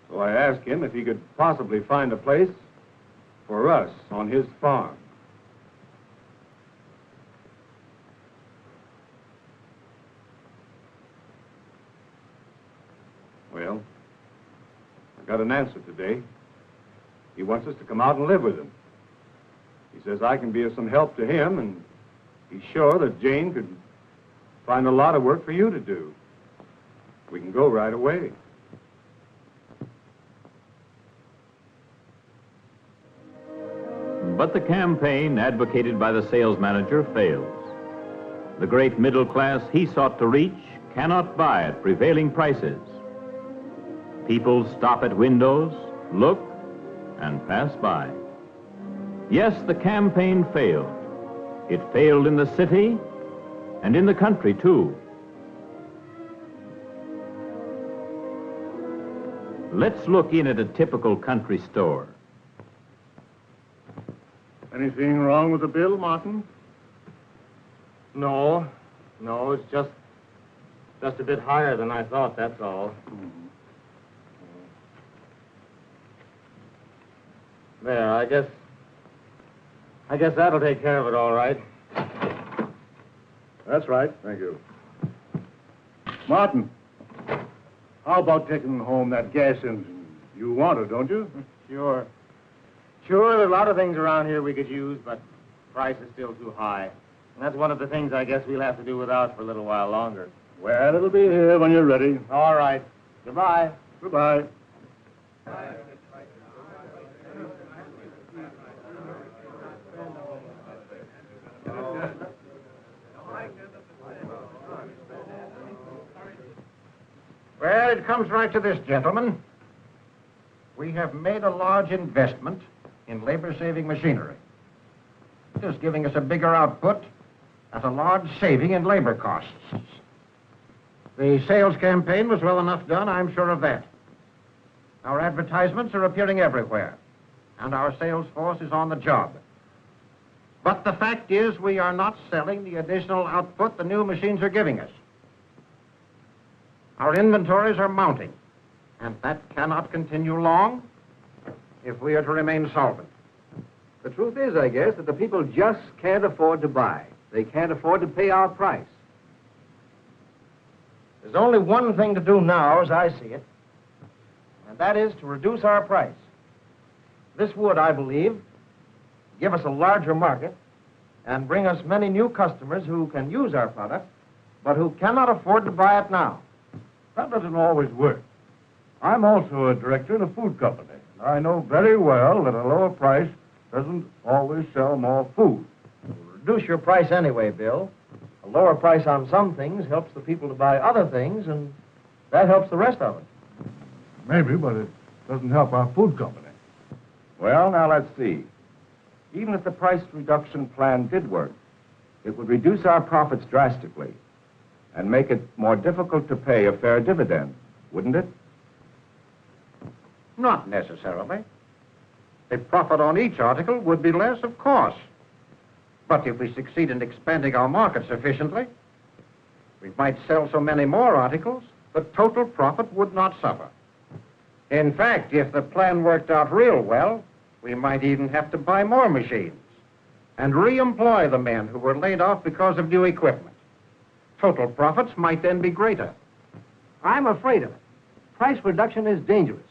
So I asked him if he could possibly find a place for us on his farm. Well, I got an answer today. He wants us to come out and live with him. He says I can be of some help to him, and he's sure that Jane could find a lot of work for you to do. We can go right away. But the campaign advocated by the sales manager fails. The great middle class he sought to reach cannot buy at prevailing prices. People stop at windows, look, and pass by. Yes, the campaign failed. It failed in the city and in the country, too. Let's look in at a typical country store. Anything wrong with the bill, Martin? No, it's just a bit higher than I thought, that's all. There, I guess that'll take care of it all right. That's right. Thank you. Martin, how about taking home that gas engine? You want it, don't you? Sure, there's a lot of things around here we could use, but price is still too high. And that's one of the things I guess we'll have to do without for a little while longer. Well, it'll be here when you're ready. All right. Goodbye. Goodbye. Well, it comes right to this, gentlemen. We have made a large investment in labor-saving machinery. It is giving us a bigger output at a large saving in labor costs. The sales campaign was well enough done, I'm sure of that. Our advertisements are appearing everywhere, and our sales force is on the job. But the fact is, we are not selling the additional output the new machines are giving us. Our inventories are mounting, and that cannot continue long if we are to remain solvent. The truth is, I guess, that the people just can't afford to buy. They can't afford to pay our price. There's only one thing to do now, as I see it, and that is to reduce our price. This would, I believe, give us a larger market and bring us many new customers who can use our product, but who cannot afford to buy it now. That doesn't always work. I'm also a director in a food company. I know very well that a lower price doesn't always sell more food. Reduce your price anyway, Bill. A lower price on some things helps the people to buy other things, and that helps the rest of it. Maybe, but it doesn't help our food company. Well, now let's see. Even if the price reduction plan did work, it would reduce our profits drastically and make it more difficult to pay a fair dividend, wouldn't it? Not necessarily. The profit on each article would be less, of course. But if we succeed in expanding our market sufficiently, we might sell so many more articles, the total profit would not suffer. In fact, if the plan worked out real well, we might even have to buy more machines and re-employ the men who were laid off because of new equipment. Total profits might then be greater. I'm afraid of it. Price reduction is dangerous.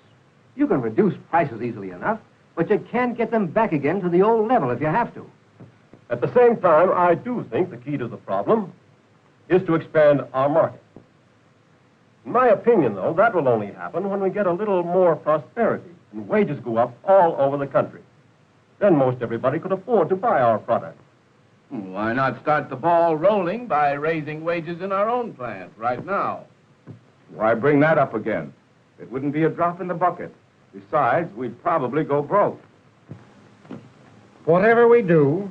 You can reduce prices easily enough, but you can't get them back again to the old level if you have to. At the same time, I do think the key to the problem is to expand our market. In my opinion, though, that will only happen when we get a little more prosperity and wages go up all over the country. Then most everybody could afford to buy our product. Why not start the ball rolling by raising wages in our own plant right now? Why bring that up again? It wouldn't be a drop in the bucket. Besides, we'd probably go broke. Whatever we do,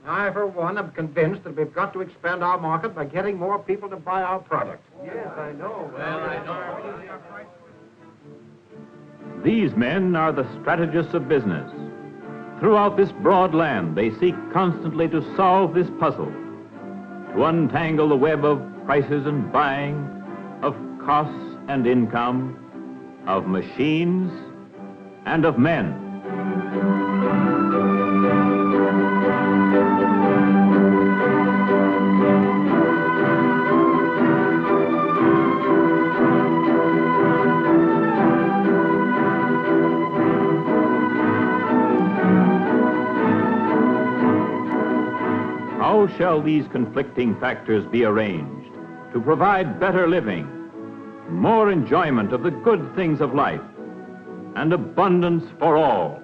I, for one, am convinced that we've got to expand our market by getting more people to buy our product. Yes, I know. Well, I know. These men are the strategists of business. Throughout this broad land, they seek constantly to solve this puzzle, to untangle the web of prices and buying, of costs and income, of machines and of men. How shall these conflicting factors be arranged to provide better living, more enjoyment of the good things of life, and abundance for all?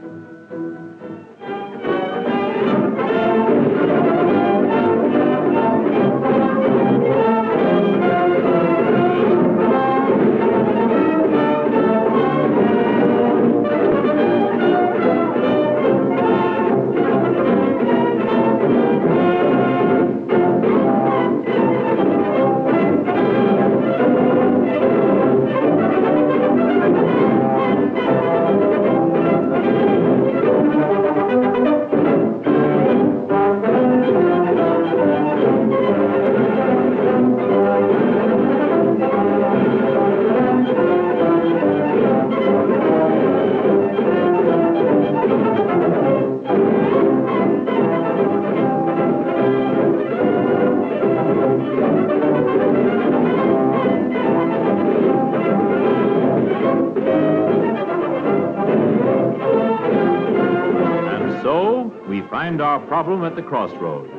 Find our problem at the crossroads.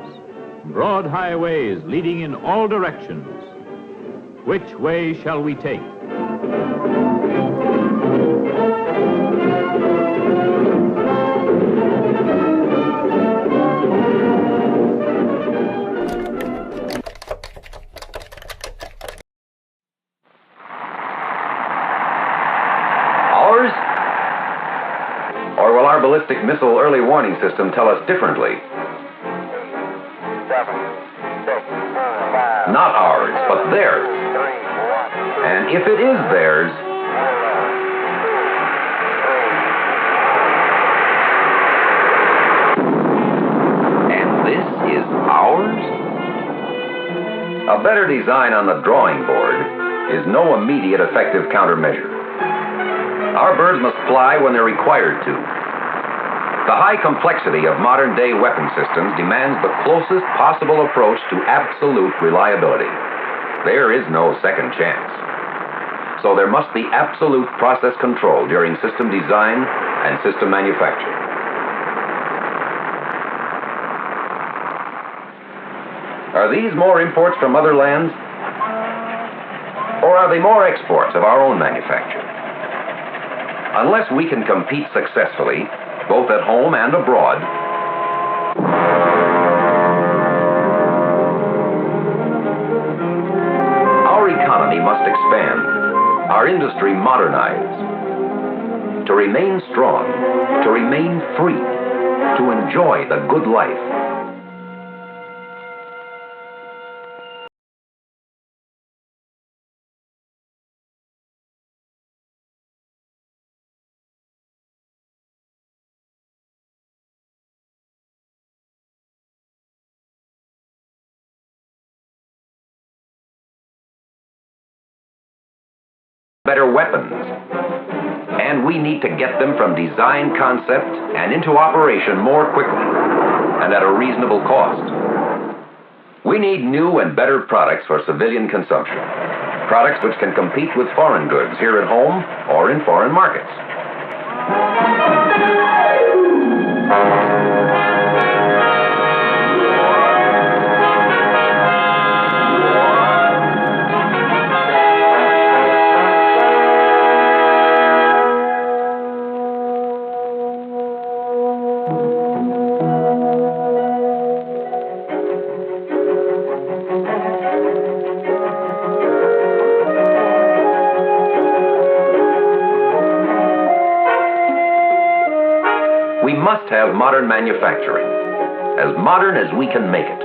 Broad highways leading in all directions. Which way shall we take? Or will our ballistic missile early warning system tell us differently? 7, 6, 5. Not ours, but theirs. 3, 1, 2. And if it is theirs, and this is ours? A better design on the drawing board is no immediate effective countermeasure. Our birds must fly when they're required to. The high complexity of modern-day weapon systems demands the closest possible approach to absolute reliability. There is no second chance. So there must be absolute process control during system design and system manufacture. Are these more imports from other lands? Or are they more exports of our own manufacture? Unless we can compete successfully, both at home and abroad, our economy must expand, our industry modernize. To remain strong, to remain free, to enjoy the good life. better weapons. And we need to get them from design concept and into operation more quickly and at a reasonable cost. We need new and better products for civilian consumption. Products which can compete with foreign goods here at home or in foreign markets. We must have modern manufacturing, as modern as we can make it.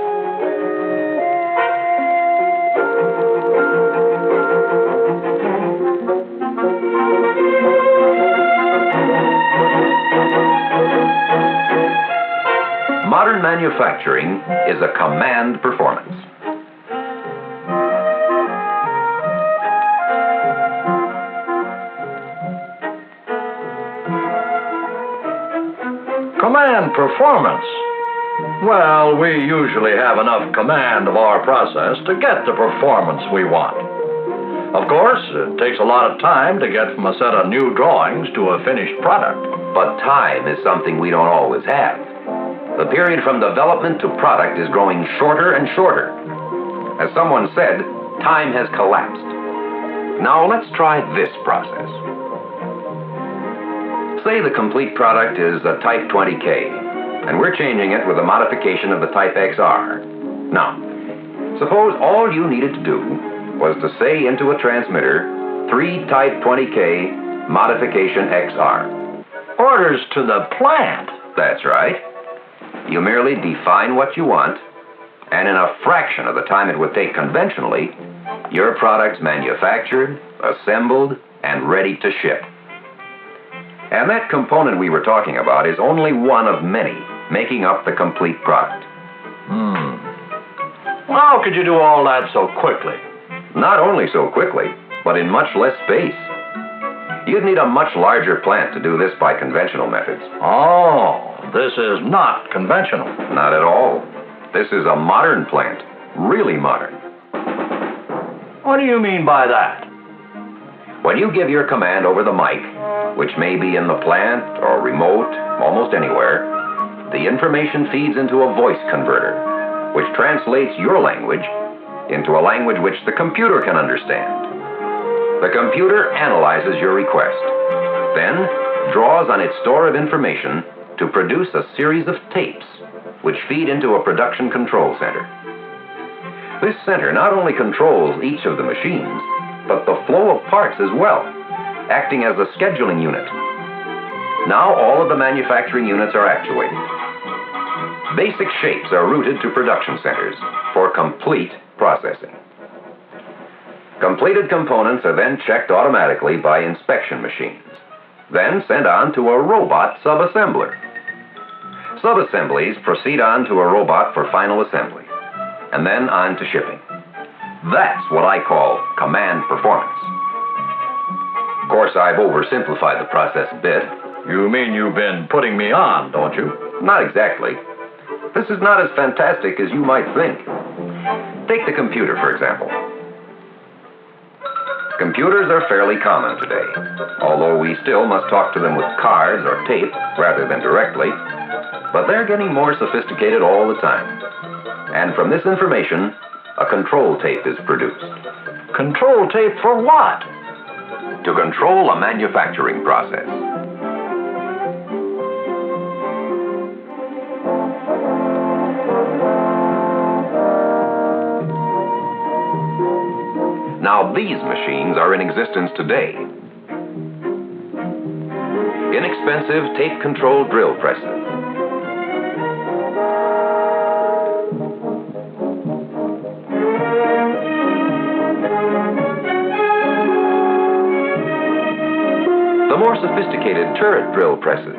Modern manufacturing is a command performance. Command performance. Well, we usually have enough command of our process to get the performance we want. Of course, it takes a lot of time to get from a set of new drawings to a finished product. But time is something we don't always have. The period from development to product is growing shorter and shorter. As someone said, time has collapsed. Now let's try this process. Say the complete product is a Type 20K, and we're changing it with a modification of the Type XR. Now, suppose all you needed to do was to say into a transmitter, 3 Type 20K modification XR. Orders to the plant. That's right. You merely define what you want, and in a fraction of the time it would take conventionally, your product's manufactured, assembled, and ready to ship. And that component we were talking about is only one of many making up the complete product. How could you do all that so quickly? Not only so quickly, but in much less space. You'd need a much larger plant to do this by conventional methods. Oh, this is not conventional. Not at all. This is a modern plant. Really modern. What do you mean by that? When you give your command over the mic, which may be in the plant or remote, almost anywhere, the information feeds into a voice converter, which translates your language into a language which the computer can understand. The computer analyzes your request, then draws on its store of information to produce a series of tapes, which feed into a production control center. This center not only controls each of the machines, but the flow of parts as well, acting as a scheduling unit. Now all of the manufacturing units are actuated. Basic shapes are routed to production centers for complete processing. Completed components are then checked automatically by inspection machines, then sent on to a robot subassembler. Subassemblies proceed on to a robot for final assembly, and then on to shipping. That's what I call command performance. Of course, I've oversimplified the process a bit. You mean you've been putting me on, don't you? Not exactly. This is not as fantastic as you might think. Take the computer, for example. Computers are fairly common today, although we still must talk to them with cards or tape rather than directly. But they're getting more sophisticated all the time. And from this information, a control tape is produced. Control tape for what? To control a manufacturing process. Now, these machines are in existence today. Inexpensive tape-controlled drill presses. The more sophisticated turret drill presses.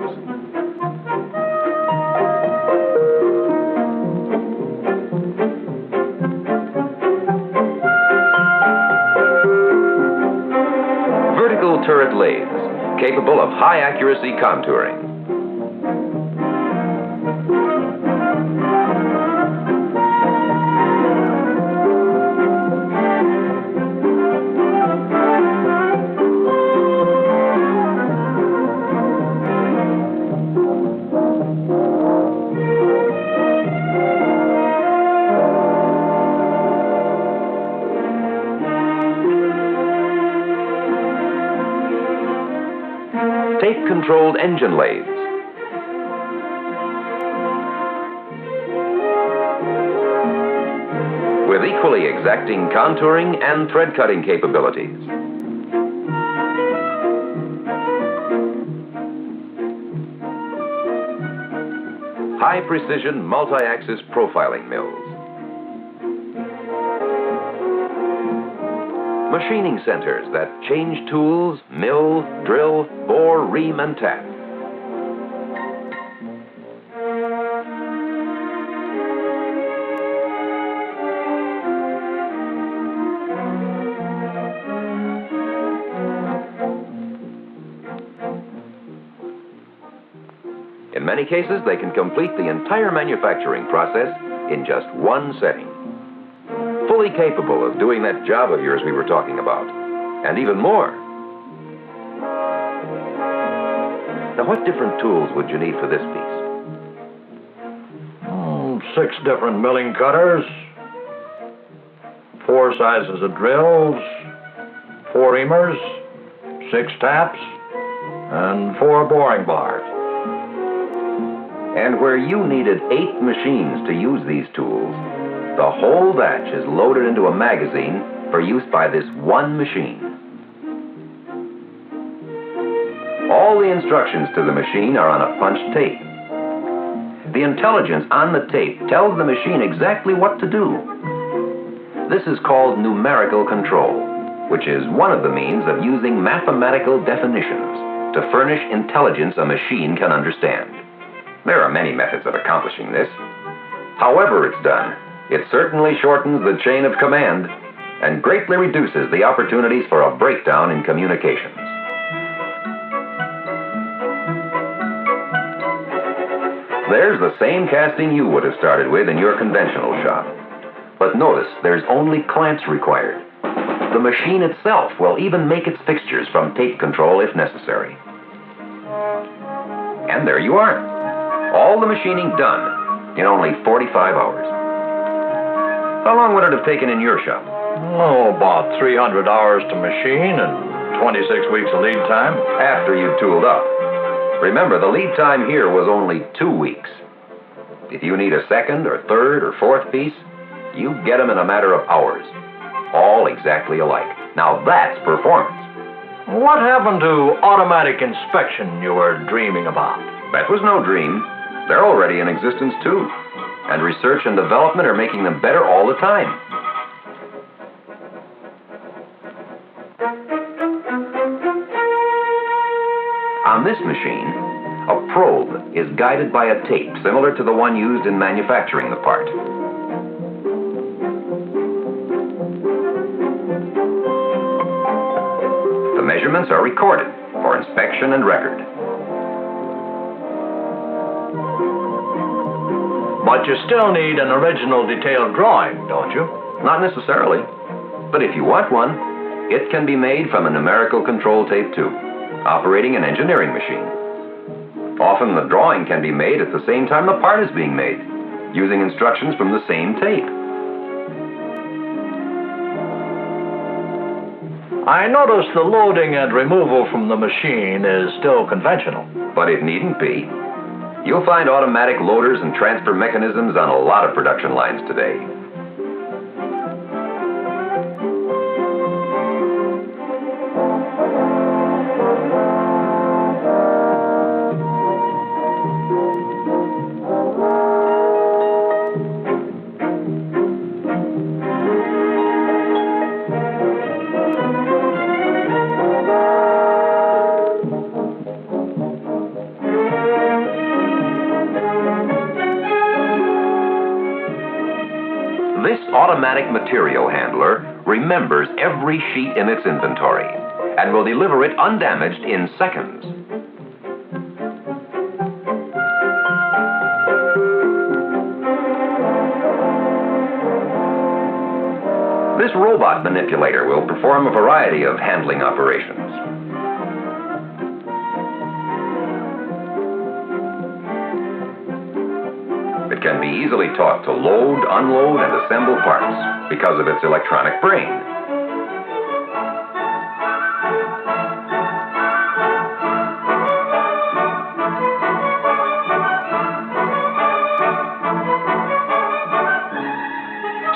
turret lathes, capable of high-accuracy contouring. Tape-controlled engine lathes. With equally exacting contouring and thread-cutting capabilities. High-precision multi-axis profiling mills. Machining centers that change tools, mill, drill, bore, ream, and tap. In many cases, they can complete the entire manufacturing process in just one setting. Fully capable of doing that job of yours we were talking about, and even more. Now, what different tools would you need for this piece? 6 different milling cutters, 4 sizes of drills, 4 reamers, 6 taps, and 4 boring bars. And where you needed 8 machines to use these tools, the whole batch is loaded into a magazine for use by this one machine. All the instructions to the machine are on a punched tape. The intelligence on the tape tells the machine exactly what to do. This is called numerical control, which is one of the means of using mathematical definitions to furnish intelligence a machine can understand. There are many methods of accomplishing this. However it's done, it certainly shortens the chain of command and greatly reduces the opportunities for a breakdown in communications. There's the same casting you would have started with in your conventional shop. But notice there's only clamps required. The machine itself will even make its fixtures from tape control if necessary. And there you are. All the machining done in only 45 hours. How long would it have taken in your shop? Oh, about 300 hours to machine and 26 weeks of lead time. After you tooled up. Remember, the lead time here was only 2 weeks. If you need a second or third or fourth piece, you get them in a matter of hours. All exactly alike. Now that's performance. What happened to automatic inspection you were dreaming about? That was no dream. They're already in existence too. And research and development are making them better all the time. On this machine, a probe is guided by a tape similar to the one used in manufacturing the part. The measurements are recorded for inspection and record. But you still need an original detailed drawing, don't you? Not necessarily. But if you want one, it can be made from a numerical control tape too, operating an engineering machine. Often the drawing can be made at the same time the part is being made, using instructions from the same tape. I notice the loading and removal from the machine is still conventional. But it needn't be. You'll find automatic loaders and transfer mechanisms on a lot of production lines today. This automatic material handler remembers every sheet in its inventory and will deliver it undamaged in seconds. This robot manipulator will perform a variety of handling operations. It can be easily taught to load, unload, and assemble parts because of its electronic brain.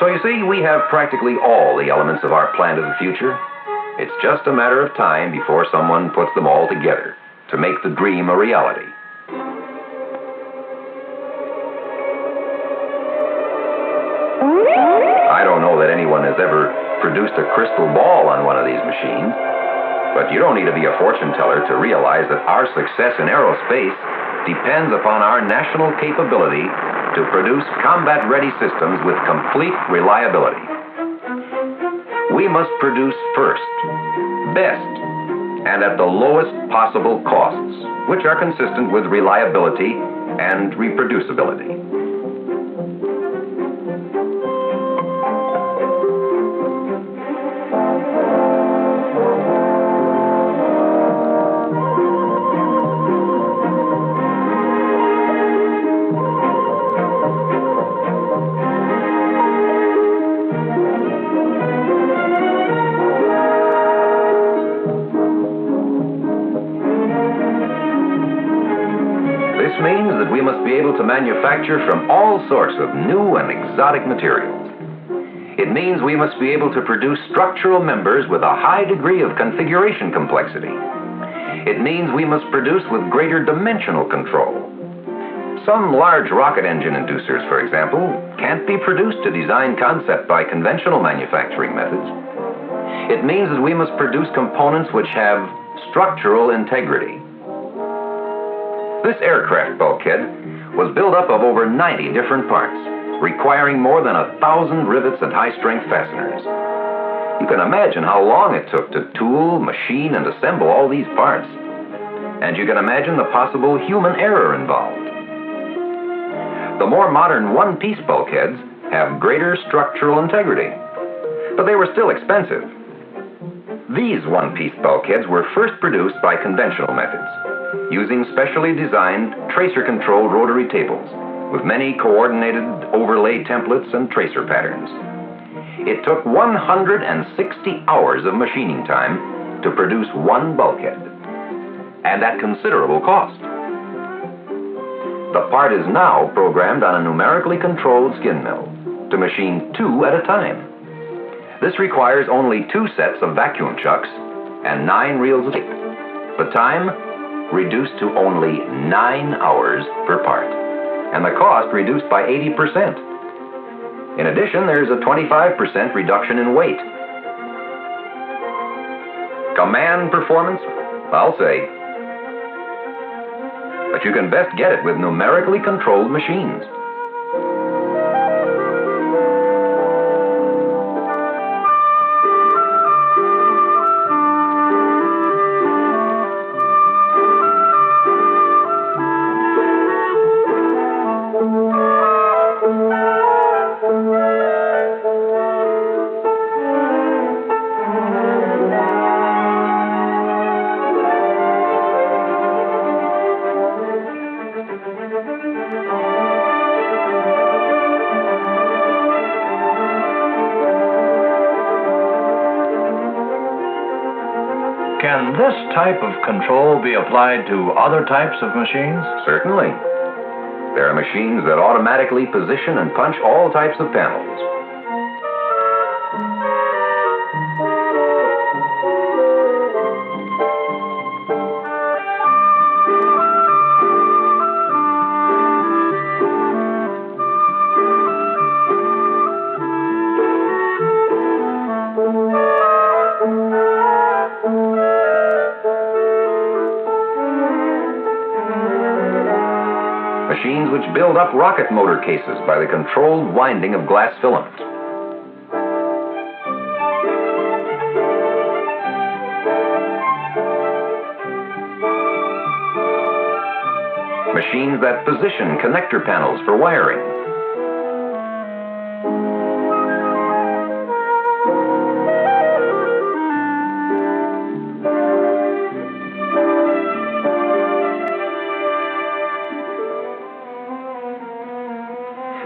So you see, we have practically all the elements of our plan of the future. It's just a matter of time before someone puts them all together to make the dream a reality. I don't know that anyone has ever produced a crystal ball on one of these machines, but you don't need to be a fortune teller to realize that our success in aerospace depends upon our national capability to produce combat-ready systems with complete reliability. We must produce first, best, and at the lowest possible costs, which are consistent with reliability and reproducibility. This means that we must be able to manufacture from all sorts of new and exotic materials. It means we must be able to produce structural members with a high degree of configuration complexity. It means we must produce with greater dimensional control. Some large rocket engine inducers, for example, can't be produced to design concept by conventional manufacturing methods. It means that we must produce components which have structural integrity. This aircraft bulkhead was built up of over 90 different parts, requiring more than 1,000 rivets and high-strength fasteners. You can imagine how long it took to tool, machine, and assemble all these parts. And you can imagine the possible human error involved. The more modern one-piece bulkheads have greater structural integrity, but they were still expensive. These one-piece bulkheads were first produced by conventional methods, using specially designed tracer-controlled rotary tables with many coordinated overlay templates and tracer patterns. It took 160 hours of machining time to produce one bulkhead, and at considerable cost. The part is now programmed on a numerically controlled skin mill to machine 2 at a time. This requires only 2 sets of vacuum chucks and 9 reels of tape. The time reduced to only 9 hours per part, and the cost reduced by 80%. In addition, there's a 25% reduction in weight. Command performance? I'll say. But you can best get it with numerically controlled machines. Can this type of control be applied to other types of machines? Certainly. There are machines that automatically position and punch all types of panels. Machines which build up rocket motor cases by the controlled winding of glass filament. Machines that position connector panels for wiring.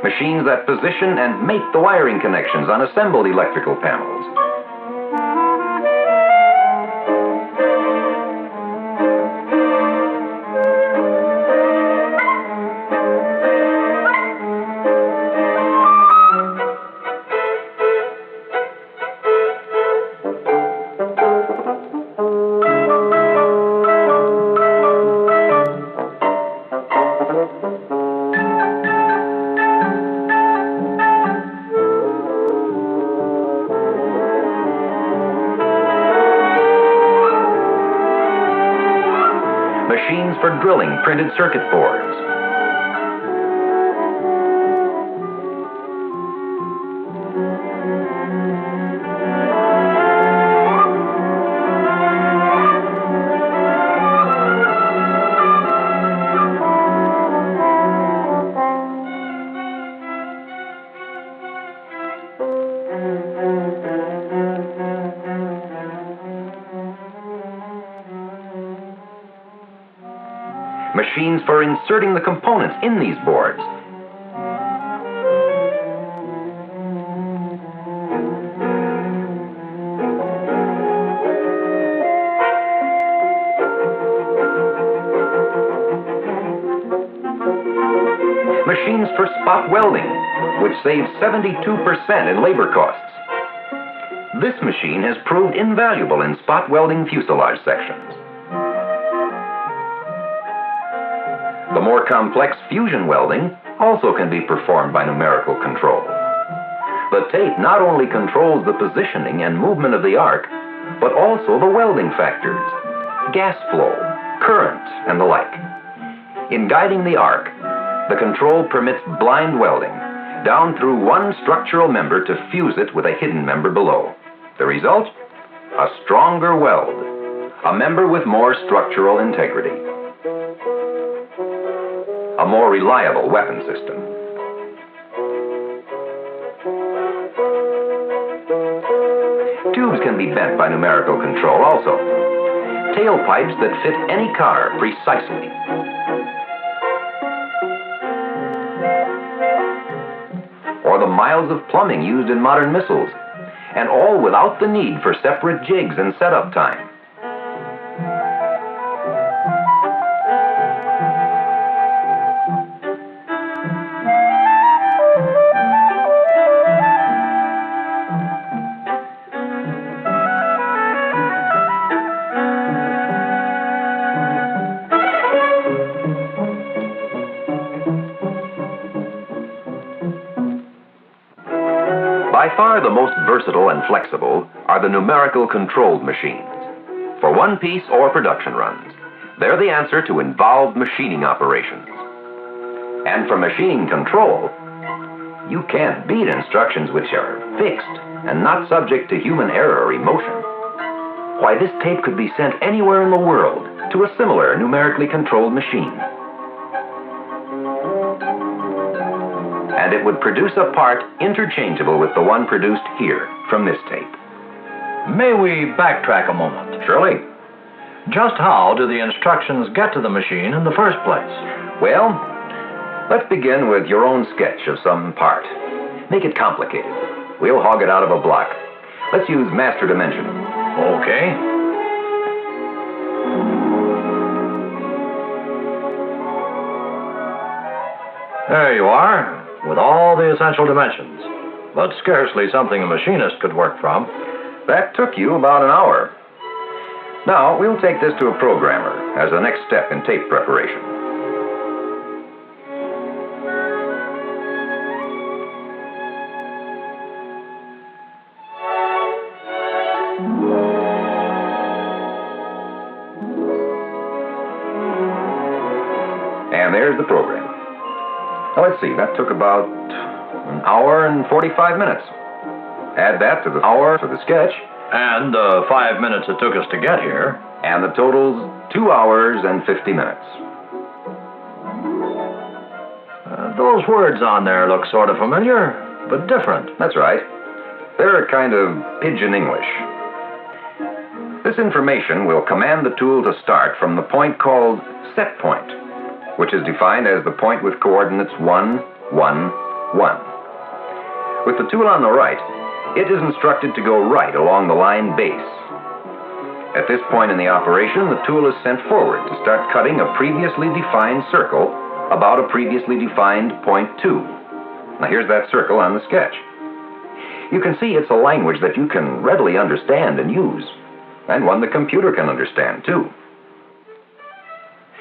Machines that position and mate the wiring connections on assembled electrical panels. Machines for drilling printed circuit boards. Machines for inserting the components in these boards. Machines for spot welding, which saves 72% in labor costs. This machine has proved invaluable in spot welding fuselage sections. The more complex fusion welding also can be performed by numerical control. The tape not only controls the positioning and movement of the arc, but also the welding factors, gas flow, current, and the like. In guiding the arc, the control permits blind welding down through one structural member to fuse it with a hidden member below. The result? A stronger weld, a member with more structural integrity. A more reliable weapon system. Tubes can be bent by numerical control also. Tailpipes that fit any car precisely. Or the miles of plumbing used in modern missiles, and all without the need for separate jigs and setup time. By far the most versatile and flexible are the numerical controlled machines. For one-piece or production runs, they're the answer to involved machining operations. And for machining control, you can't beat instructions which are fixed and not subject to human error or emotion. Why, this tape could be sent anywhere in the world to a similar numerically controlled machine. And it would produce a part interchangeable with the one produced here from this tape. May we backtrack a moment? Surely. Just how do the instructions get to the machine in the first place? Well, let's begin with your own sketch of some part. Make it complicated. We'll hog it out of a block. Let's use master dimension. Okay. There you are, with all the essential dimensions, but scarcely something a machinist could work from. That took you about an hour. Now, we'll take this to a programmer as the next step in tape preparation. And there's the program. Now, let's see, that took about an hour and 45 minutes. Add that to the hour for the sketch. And the 5 minutes it took us to get here. And the total's 2 hours and 50 minutes. Those words on there look sort of familiar, but different. That's right. They're a kind of pidgin English. This information will command the tool to start from the point called set point, which is defined as the point with coordinates 1, 1, 1. With the tool on the right, it is instructed to go right along the line base. At this point in the operation, the tool is sent forward to start cutting a previously defined circle about a previously defined point 2. Now here's that circle on the sketch. You can see it's a language that you can readily understand and use, and one the computer can understand too.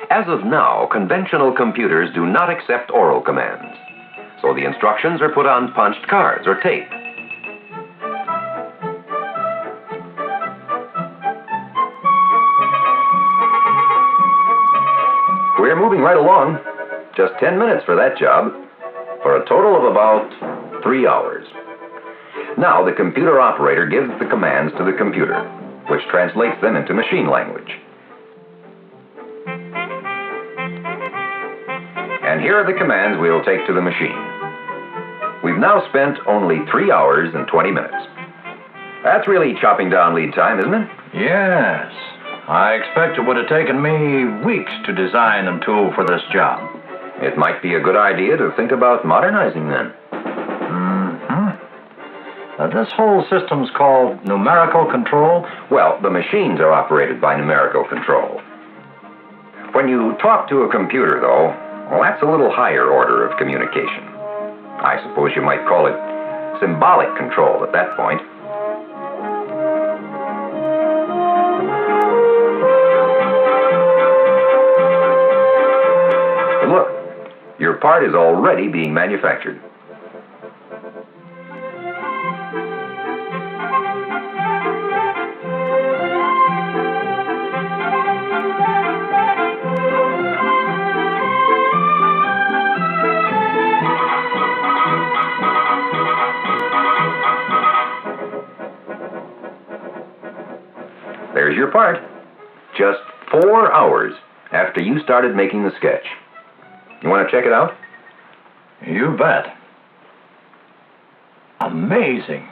As of now, conventional computers do not accept oral commands, so the instructions are put on punched cards or tape. We're moving right along. Just 10 minutes for that job, for a total of about 3 hours. Now the computer operator gives the commands to the computer, which translates them into machine language. And here are the commands we'll take to the machine. We've now spent only 3 hours and 20 minutes. That's really chopping down lead time, isn't it? Yes. I expect it would have taken me weeks to design a tool for this job. It might be a good idea to think about modernizing then. This whole system's called numerical control? Well, the machines are operated by numerical control. When you talk to a computer, though, well, that's a little higher order of communication. I suppose you might call it symbolic control at that point. But look, your part is already being manufactured. There's your part. Just 4 hours after you started making the sketch. You want to check it out? You bet. Amazing.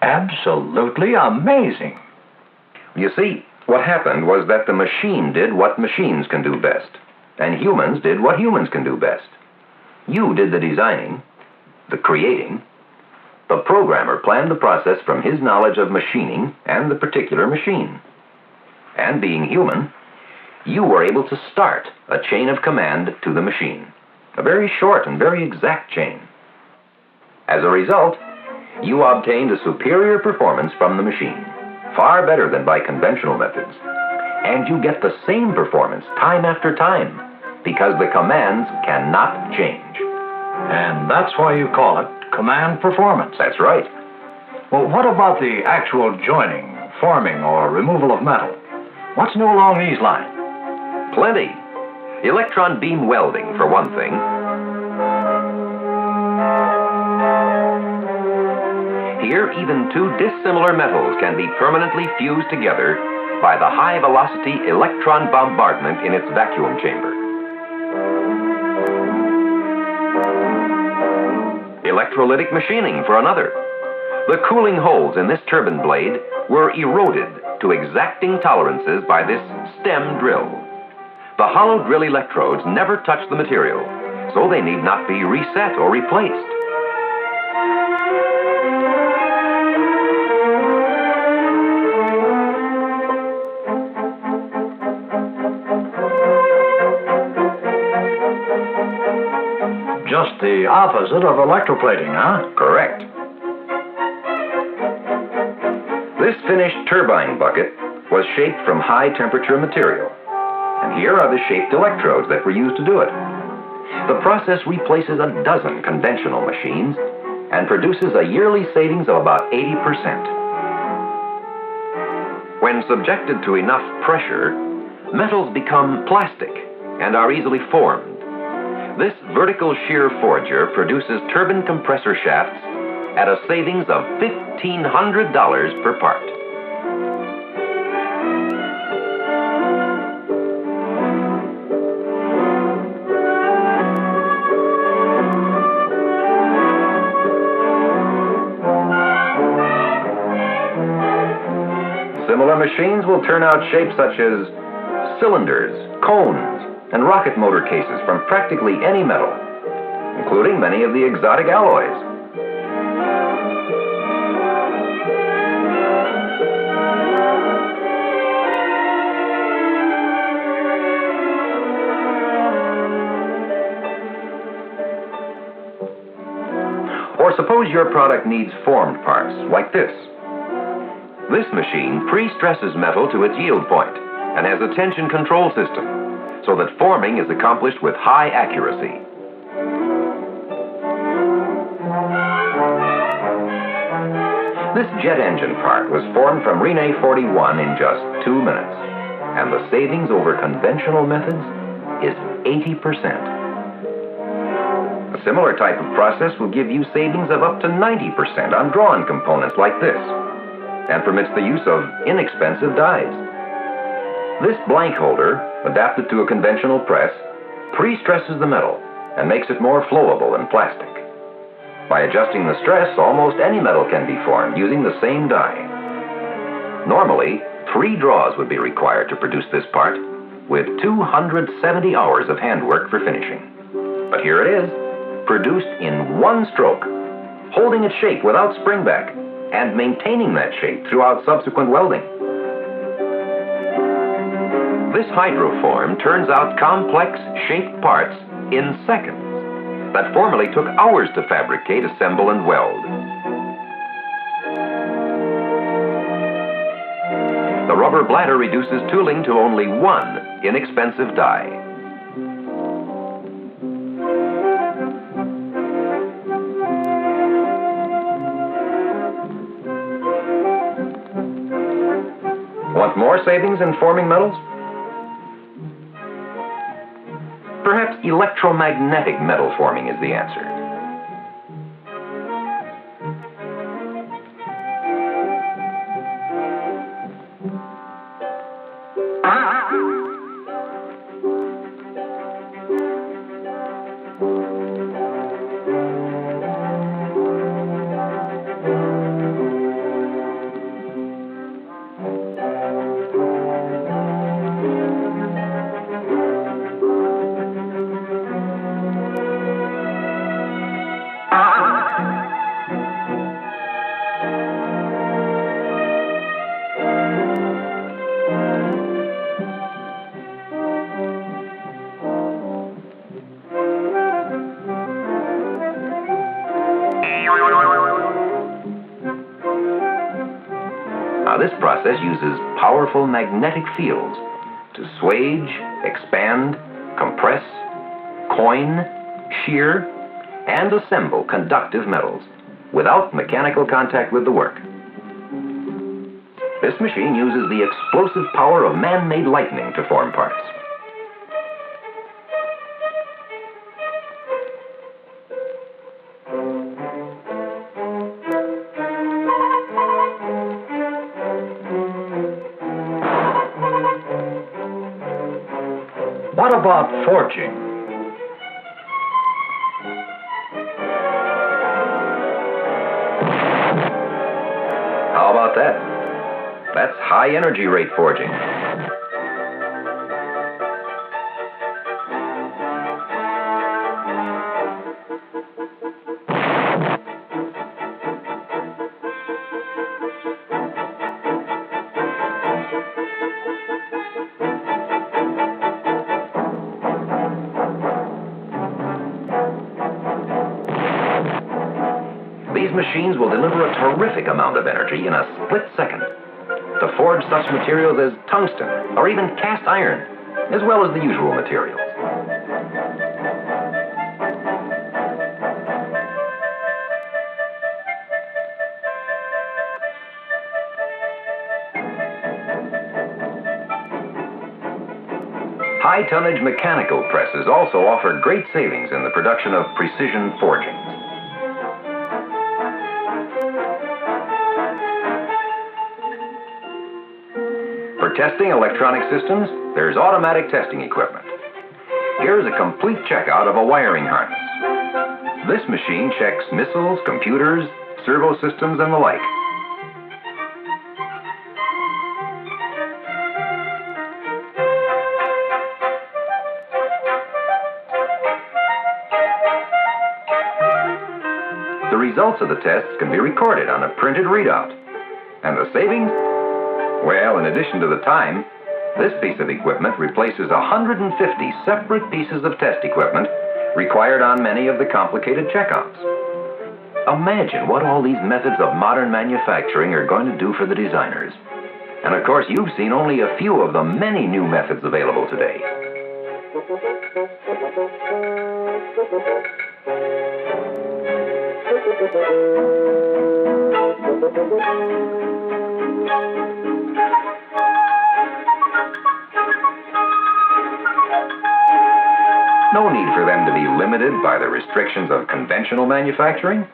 Absolutely amazing. You see, what happened was that the machine did what machines can do best, and humans did what humans can do best. You did the designing, the creating. The programmer planned the process from his knowledge of machining and the particular machine. And being human, you were able to start a chain of command to the machine. A very short and very exact chain. As a result, you obtained a superior performance from the machine, far better than by conventional methods. And you get the same performance time after time, because the commands cannot change. And that's why you call it command performance. That's right. Well, what about the actual joining, forming, or removal of metal? What's new along these lines? Plenty. Electron beam welding, for one thing. Here, even two dissimilar metals can be permanently fused together by the high-velocity electron bombardment in its vacuum chamber. Electrolytic machining, for another. The cooling holes in this turbine blade were eroded to exacting tolerances by this stem drill. The hollow drill electrodes never touch the material, so they need not be reset or replaced. Just the opposite of electroplating, huh? Correct. This finished turbine bucket was shaped from high-temperature material. And here are the shaped electrodes that were used to do it. The process replaces a dozen conventional machines and produces a yearly savings of about 80%. When subjected to enough pressure, metals become plastic and are easily formed. This vertical shear forger produces turbine compressor shafts at a savings of $1,500 per part. Similar machines will turn out shapes such as cylinders, cones, and rocket motor cases from practically any metal, including many of the exotic alloys. Or suppose your product needs formed parts, like this. This machine pre-stresses metal to its yield point and has a tension control system, so that forming is accomplished with high accuracy. This jet engine part was formed from Rene 41 in just 2 minutes, and the savings over conventional methods is 80%. A similar type of process will give you savings of up to 90% on drawn components like this, and permits the use of inexpensive dies. This blank holder, adapted to a conventional press, pre-stresses the metal and makes it more flowable than plastic. By adjusting the stress, almost any metal can be formed using the same die. Normally, 3 draws would be required to produce this part, with 270 hours of handwork for finishing. But here it is, produced in 1 stroke, holding its shape without springback and maintaining that shape throughout subsequent welding. This hydroform turns out complex shaped parts in seconds that formerly took hours to fabricate, assemble, and weld. The rubber bladder reduces tooling to only 1 inexpensive die. Want more savings in forming metals? Perhaps electromagnetic metal forming is the answer. This process uses powerful magnetic fields to swage, expand, compress, coin, shear, and assemble conductive metals without mechanical contact with the work. This machine uses the explosive power of man-made lightning to form parts. What about forging? How about that? That's high energy rate forging. These machines will deliver a terrific amount of energy in a split second to forge such materials as tungsten or even cast iron, as well as the usual materials. High-tonnage mechanical presses also offer great savings in the production of precision forgings. For testing electronic systems, there's automatic testing equipment. Here's a complete checkout of a wiring harness. This machine checks missiles, computers, servo systems, and the like. results of the tests can be recorded on a printed readout. And the savings? Well, in addition to the time, this piece of equipment replaces 150 separate pieces of test equipment required on many of the complicated checkoffs. Imagine what all these methods of modern manufacturing are going to do for the designers. And of course, you've seen only a few of the many new methods available today. No need for them to be limited by the restrictions of conventional manufacturing.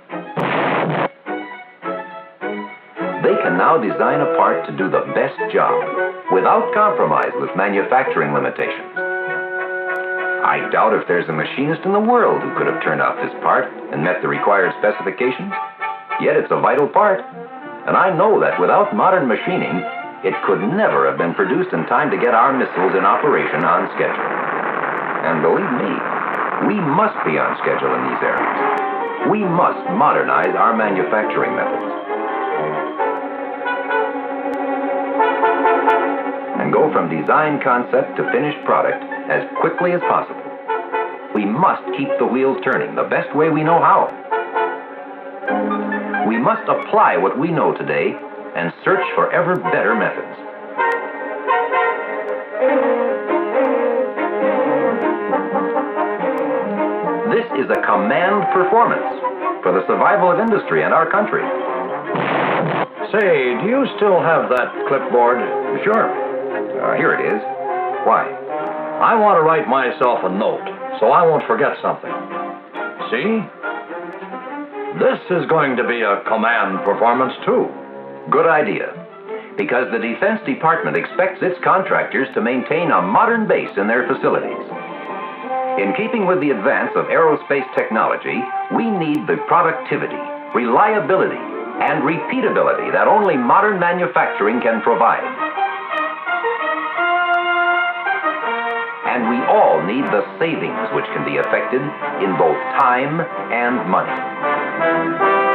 They can now design a part to do the best job without compromise with manufacturing limitations. I doubt if there's a machinist in the world who could have turned out this part and met the required specifications. Yet it's a vital part, and I know that without modern machining, it could never have been produced in time to get our missiles in operation on schedule. And believe me, we must be on schedule in these areas. We must modernize our manufacturing methods. And go from design concept to finished product as quickly as possible. We must keep the wheels turning the best way we know how. We must apply what we know today and search for ever better methods. This is a command performance for the survival of industry and our country. Say, do you still have that clipboard? Sure. Here it is. Why? I want to write myself a note, so I won't forget something. See? This is going to be a command performance, too. Good idea. Because the Defense Department expects its contractors to maintain a modern base in their facilities. In keeping with the advance of aerospace technology, we need the productivity, reliability, and repeatability that only modern manufacturing can provide. And we all need the savings which can be effected in both time and money.